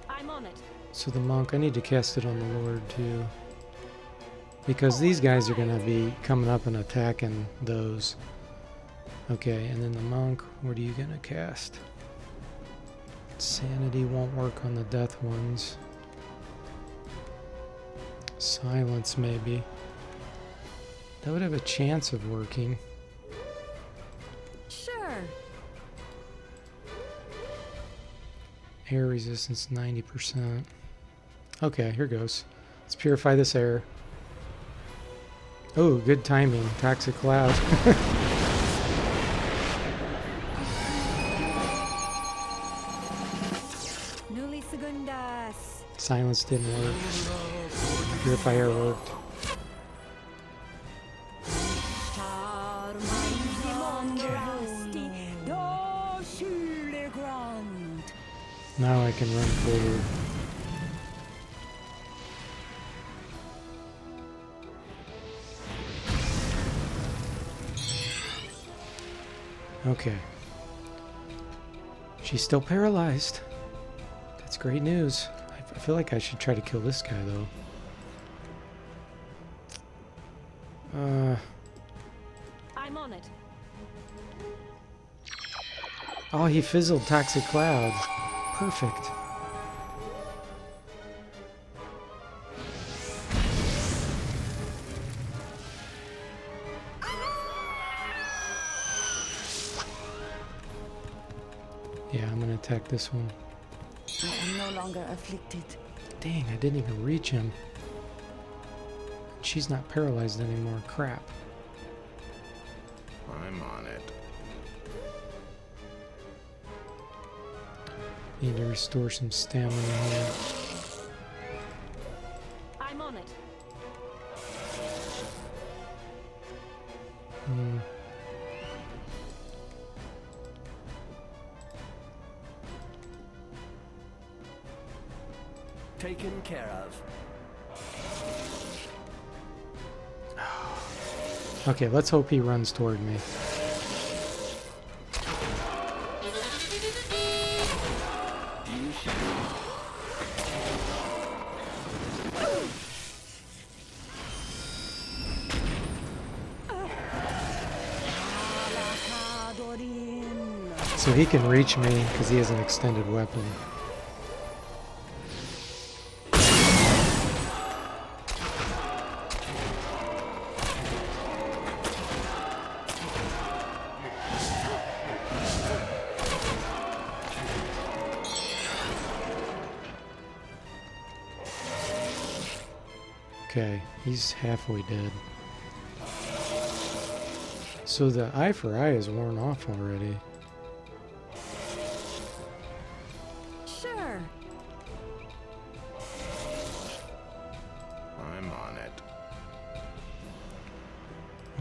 S6: I'm on it.
S1: So the monk, I need to cast it on the Lord too. Because these guys are going to be coming up and attacking those. Okay, and then the monk, what are you going to cast? Sanity won't work on the death ones. Silence maybe. That would have a chance of working.
S6: Sure.
S1: Air resistance 90%. Okay, here goes. Let's purify this air. Oh, good timing. Toxic Cloud.
S6: Nuli segundas.
S1: Silence didn't work. Purify air worked. Now I can run forward. Okay. She's still paralyzed. That's great news. I feel like I should try to kill this guy, though.
S6: I'm on it.
S1: Oh, he fizzled Toxic Cloud. Perfect. Yeah, I'm gonna attack this one.
S5: I am no longer afflicted.
S1: Dang, I didn't even reach him. She's not paralyzed anymore. Crap.
S9: I'm on it.
S1: Need to restore some stamina here.
S6: I'm on it.
S12: Taken care of.
S1: Okay, let's hope he runs toward me. So he can reach me because he has an extended weapon. Okay, he's halfway dead. So the eye for eye is worn off already.
S6: Sure.
S9: I'm on it.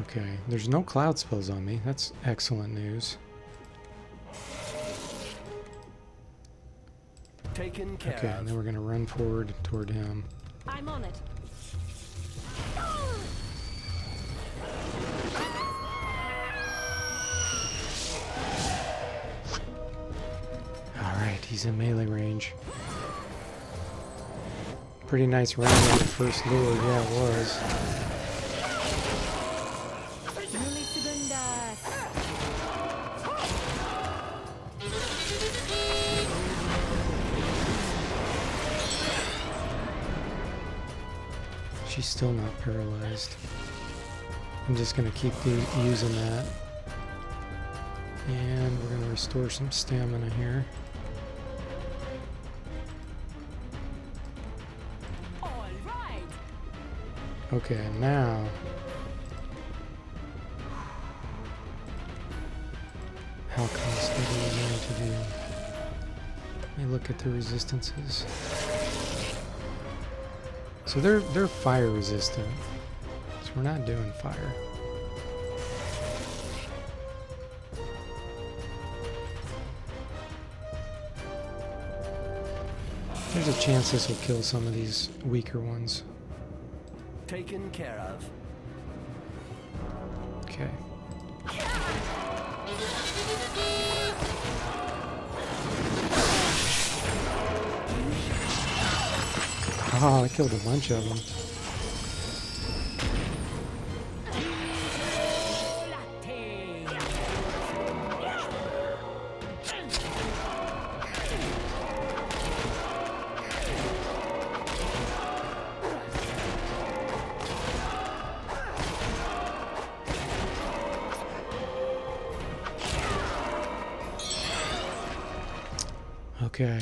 S1: Okay, there's no cloud spells on me. That's excellent news.
S12: Taken care
S1: Okay,
S12: of.
S1: and then we're gonna run forward toward him.
S6: I'm on it.
S1: Alright, he's in melee range. Pretty nice round on the first lure, yeah it was. She's still not paralyzed. I'm just gonna keep using that. And we're gonna restore some stamina here. Okay, now how close are we going to do? Let me look at the resistances. So they're fire resistant. So we're not doing fire. There's a chance this will kill some of these weaker ones.
S12: Taken care of.
S1: Okay. Oh, I killed a bunch of them. Okay.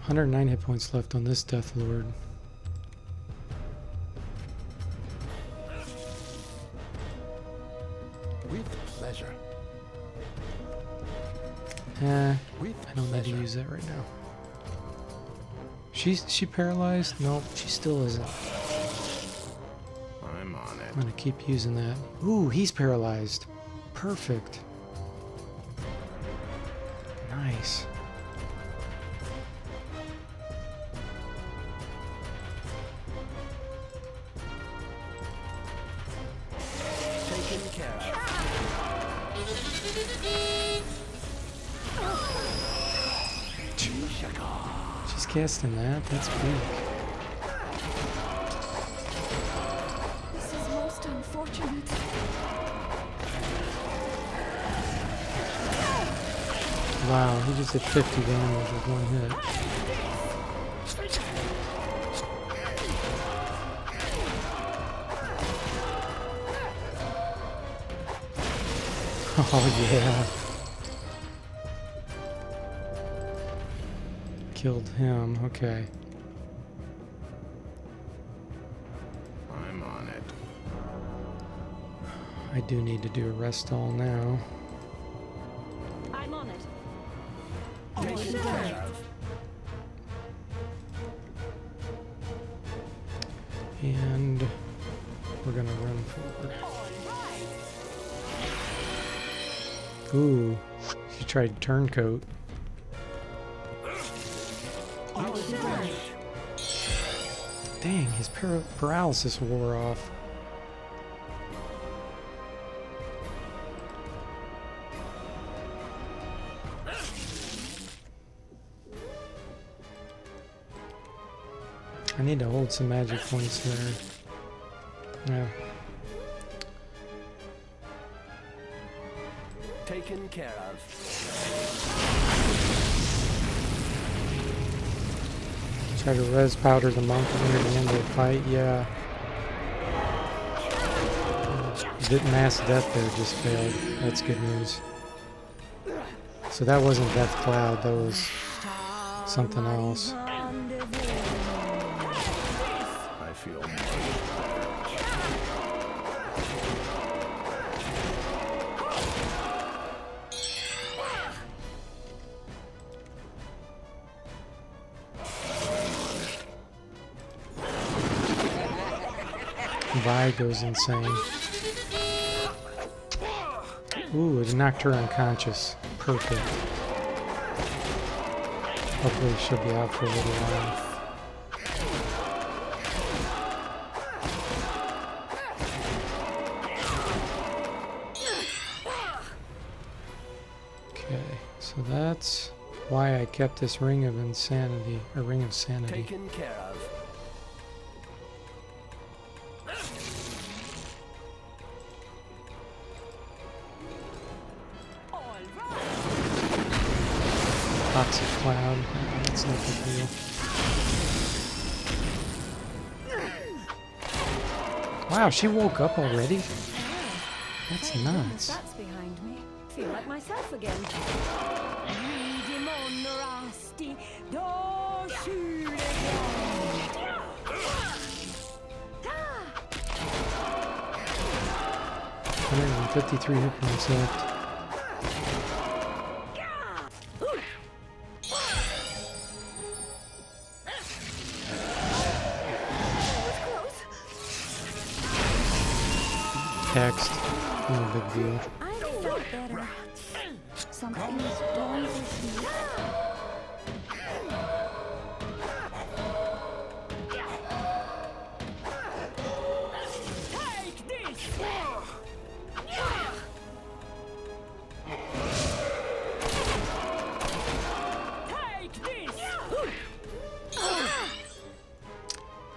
S1: 109 hit points left on this Death Lord.
S2: With pleasure.
S1: I
S2: With
S1: don't need to use that right now. She paralyzed? Nope, she still isn't.
S9: I'm on it.
S1: I'm gonna keep using that. Ooh, he's paralyzed. Perfect. Nice.
S12: Taken care of.
S1: casting that? That's weak.
S5: This is most unfortunate.
S1: Wow, he just did 50 damage with one hit. Oh yeah. Killed him, okay.
S9: I'm on it.
S1: I do need to do a rest all now.
S6: I'm on it.
S12: Taken care of.
S1: And we're gonna run forward. Ooh, she tried turncoat. Dang, his paralysis wore off. I need to hold some magic points there. Yeah.
S12: Taken care of.
S1: Try to res powder the monk near the end of the fight. Yeah. Mass death there just failed. That's good news. So that wasn't Death Cloud, that was something else.
S9: I feel much
S1: Vi goes insane. Ooh, it knocked her unconscious. Perfect. Hopefully she'll be out for a little while. Okay, so that's why I kept this Ring of Insanity, or Ring of Sanity.
S12: Taken care of.
S1: Toxic Cloud, that's no big deal. Wow, she woke up already? That's nuts.
S6: That's behind me. Feel like myself again. Rasti,
S1: 153 hit points left. Text. No big deal.
S5: I felt better. Something's done with me.
S6: Take this! Take this!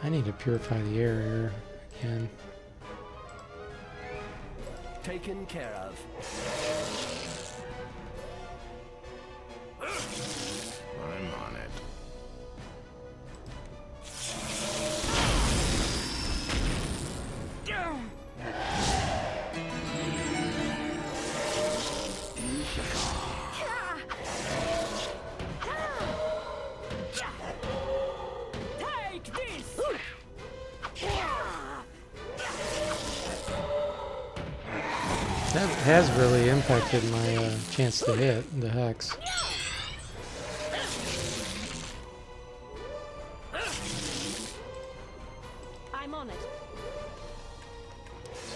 S1: I need to purify the air here again.
S12: Taken care of.
S9: I'm on it.
S6: Take this!
S1: That has really impacted my chance to hit the hex.
S6: I'm on it.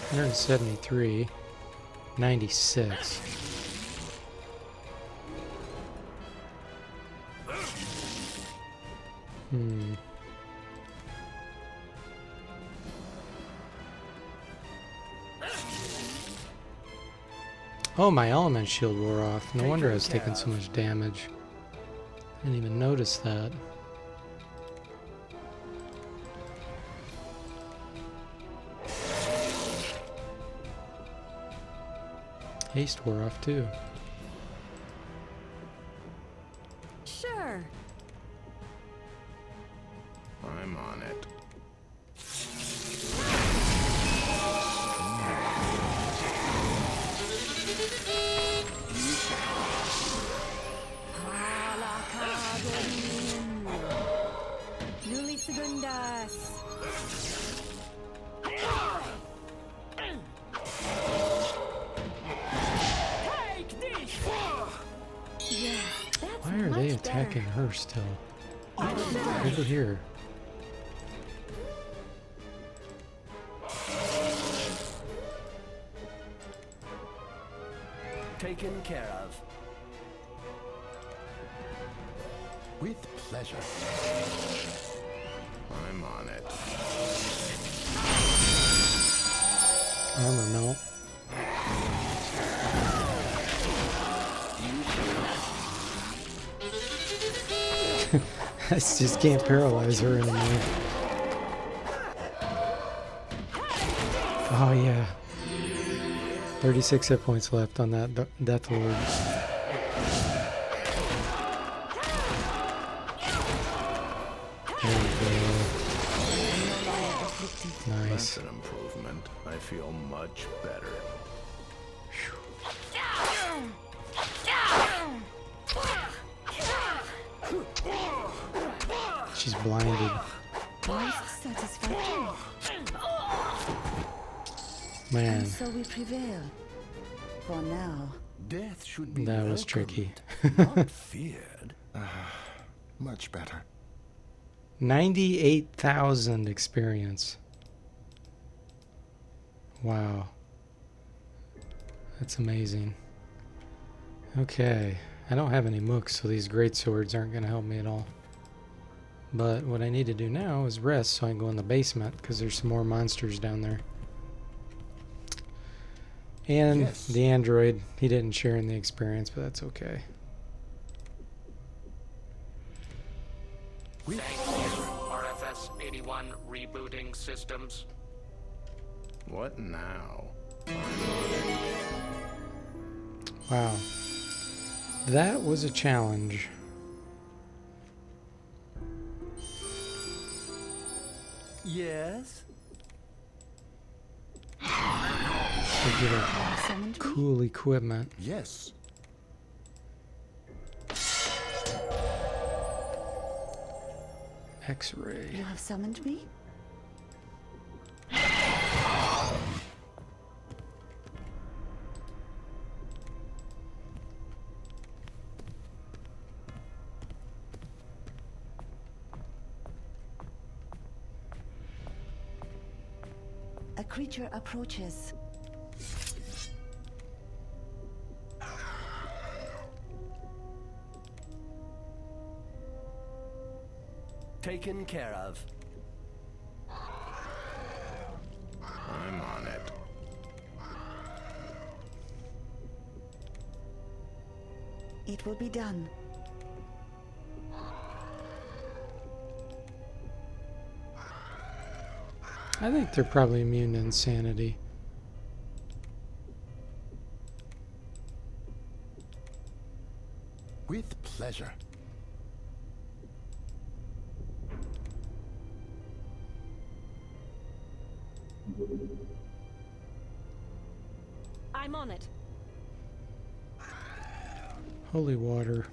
S1: 173. 96. Oh, my element shield wore off. No wonder I was taking so much damage. I didn't even notice that. Haste wore off too.
S6: Sure.
S9: I'm on it.
S6: Newly segundas. Take this. Yeah, that's
S1: Why are they
S6: much
S1: attacking
S6: better.
S1: her still? Over here.
S12: Taken care of.
S2: With pleasure.
S9: I'm on it.
S1: Armor melt. I just can't paralyze her anymore. Oh yeah. 36 hit points left on that Death Lord. There we go. Nice.
S9: That's an improvement. I feel much better.
S1: She's blinded.
S5: Most satisfactory.
S1: Man,
S5: And so we prevail. For now.
S2: Death should be
S1: that was tricky.
S2: not feared. Much better.
S1: 98,000 experience. Wow. That's amazing. Okay. I don't have any mooks, so these great swords aren't going to help me at all. But what I need to do now is rest so I can go in the basement, because there's some more monsters down there. And
S2: Yes.
S1: the android, he didn't share in the experience, but that's okay.
S4: RFS 81 rebooting systems.
S9: What now?
S1: Wow. That was a challenge.
S12: Yes?
S1: To get a
S5: Summoned me?
S1: cool equipment.
S2: Yes.
S1: X-ray.
S5: You have summoned me? A creature approaches.
S12: Taken care of.
S9: I'm on it.
S5: It will be done.
S1: I think they're probably immune to insanity.
S2: With pleasure.
S6: I'm on it.
S1: Holy water.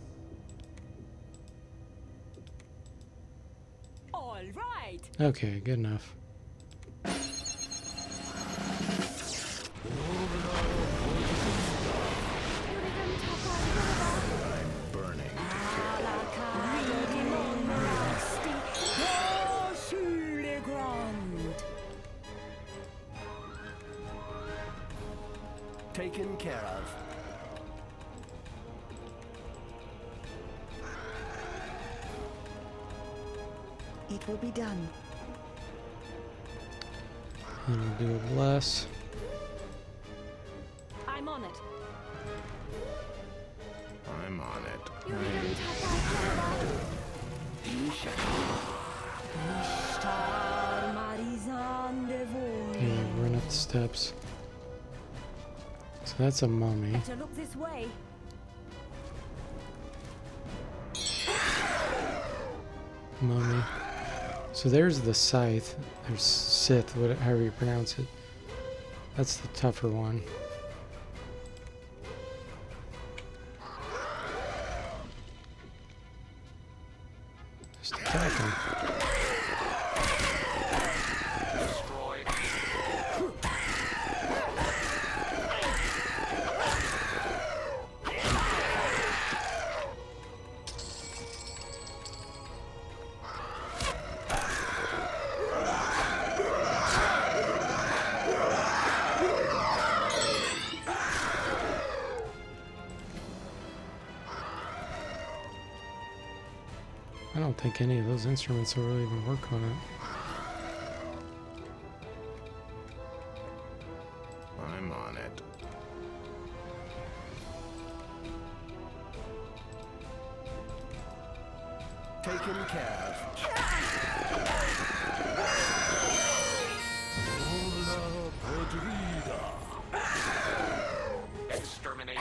S6: All right.
S1: Okay, good enough.
S9: I'm burning.
S12: Taken care of.
S5: It will be done.
S1: And we'll do a bless.
S6: I'm on it.
S9: I'm on it.
S1: Yeah, run up the steps. So that's a mummy.
S6: Better look this way.
S1: Mummy. So there's the scythe. There's Sith, however you pronounce it. That's the tougher one. Just attack him.
S4: Destroyed.
S1: I don't think any of those instruments will really even work on it.
S9: I'm on it.
S12: Taken care of.
S4: Exterminate.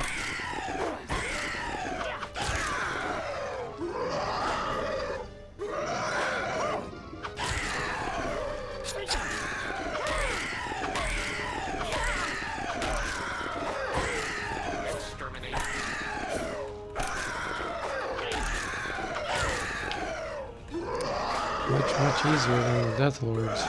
S4: Exterminate.
S1: Much easier than the Death Lords.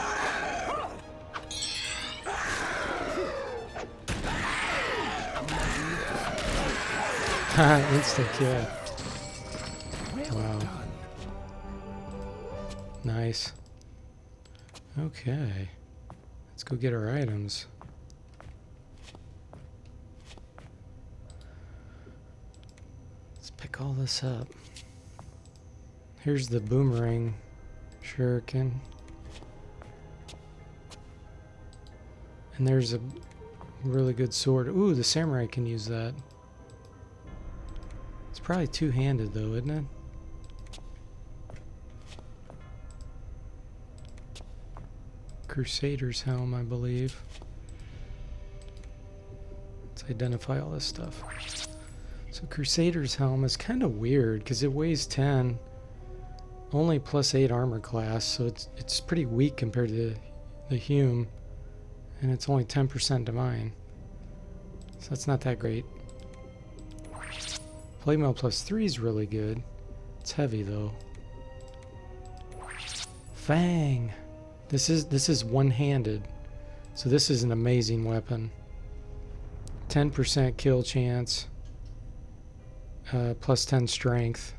S1: Instant kill. Wow. Nice. Okay. Let's go get our items. Let's pick all this up. Here's the boomerang shuriken. And there's a really good sword. Ooh, the samurai can use that. It's probably two-handed though, isn't it? Crusader's helm, I believe. Let's identify all this stuff. So Crusader's helm is kind of weird because it weighs 10, only +8 armor class, so it's pretty weak compared to the Hume, and it's only 10% divine. So that's not that great. Playmail +3 is really good. It's heavy though. Fang. This is one-handed, so this is an amazing weapon. 10% kill chance, +10 strength,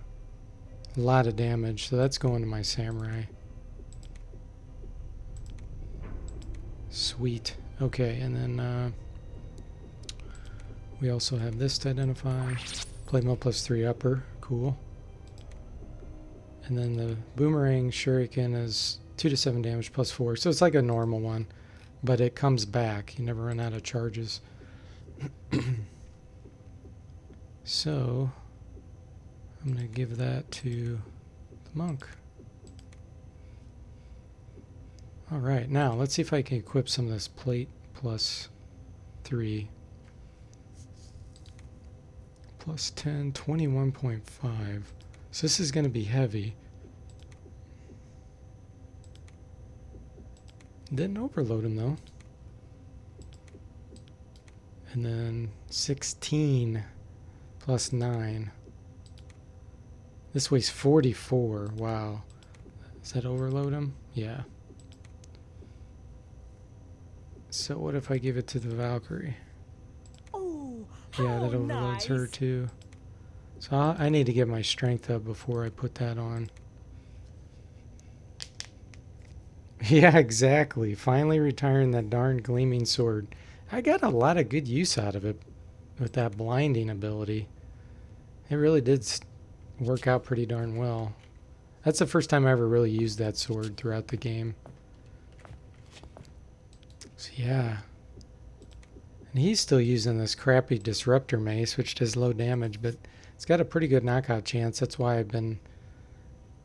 S1: a lot of damage. So that's going to my samurai. Sweet. Okay, and then we also have this to identify. Playmail +3 upper. Cool. And then the boomerang shuriken is 2 to 7 damage +4. So it's like a normal one, but it comes back. You never run out of charges. So I'm going to give that to the monk. Alright, now let's see if I can equip some of this plate +3. +10, 21.5. So this is going to be heavy. Didn't overload him though. And then 16 +9. This weighs 44. Wow. Does that overload him? Yeah. So what if I give it to the Valkyrie?
S6: Oh,
S1: Yeah, that overloads her too. So I need to get my strength up before I put that on. Yeah, exactly. Finally retiring that darn gleaming sword. I got a lot of good use out of it with that blinding ability. It really did work out pretty darn well. That's the first time I ever really used that sword throughout the game. So yeah. And he's still using this crappy disruptor mace, which does low damage, but it's got a pretty good knockout chance. That's why I've been,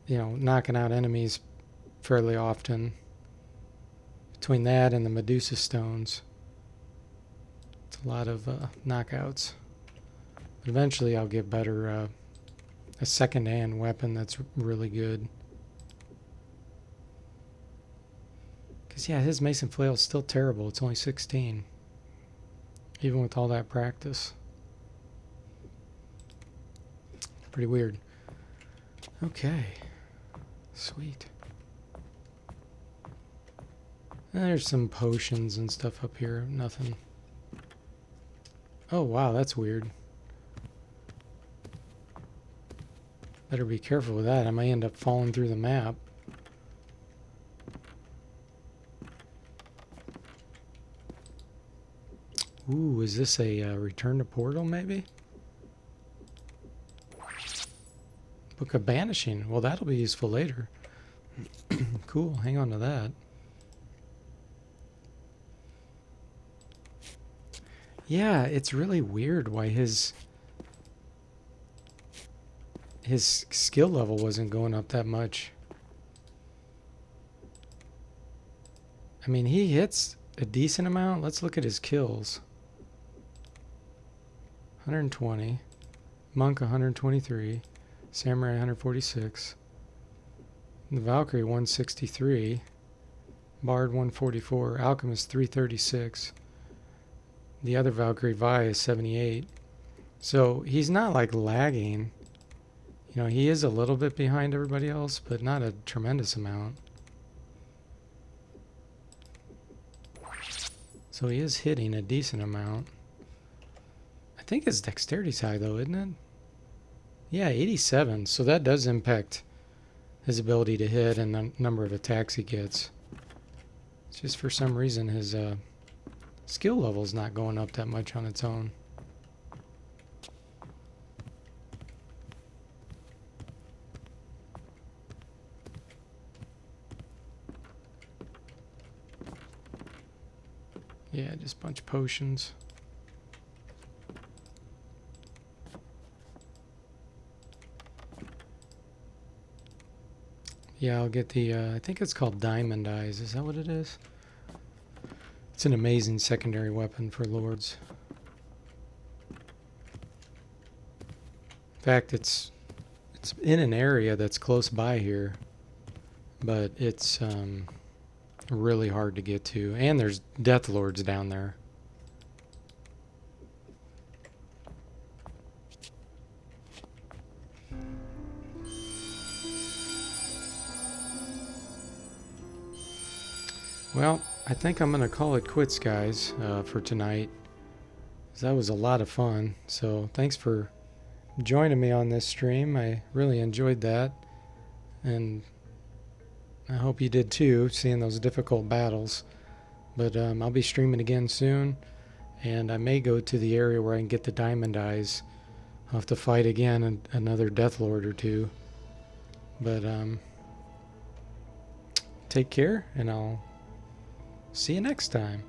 S1: knocking out enemies fairly often. Between that and the Medusa stones. It's a lot of knockouts. But eventually I'll get better, a second-hand weapon that's really good. Because, yeah, his Mason Flail is still terrible. It's only 16. Even with all that practice. Pretty weird. Okay. Sweet. And there's some potions and stuff up here. Nothing. Oh, wow, that's weird. Better be careful with that. I might end up falling through the map. Ooh, is this a return to portal, maybe? Book of Banishing. Well, that'll be useful later. Cool, hang on to that. Yeah, it's really weird why his skill level wasn't going up that much. I mean, he hits a decent amount. Let's look at his kills. 120. Monk 123. Samurai 146. The Valkyrie 163. Bard 144. Alchemist 336. The other Valkyrie Vi is 78. So he's not like lagging. You know, he is a little bit behind everybody else, but not a tremendous amount. So he is hitting a decent amount. I think his dexterity's high though, isn't it? Yeah, 87. So that does impact his ability to hit and the number of attacks he gets. It's just for some reason his skill level's not going up that much on its own. Yeah, just a bunch of potions. Yeah, I'll get the, I think it's called Diamond Eyes. Is that what it is? It's an amazing secondary weapon for Lords. In fact, it's in an area that's close by here, but it's really hard to get to. And there's Death Lords down there. Well, I think I'm going to call it quits, guys, for tonight. That was a lot of fun. So thanks for joining me on this stream. I really enjoyed that. And I hope you did too, seeing those difficult battles. But I'll be streaming again soon. And I may go to the area where I can get the Diamond Eyes. I'll have to fight again another Death Lord or two. But take care, and I'll see you next time.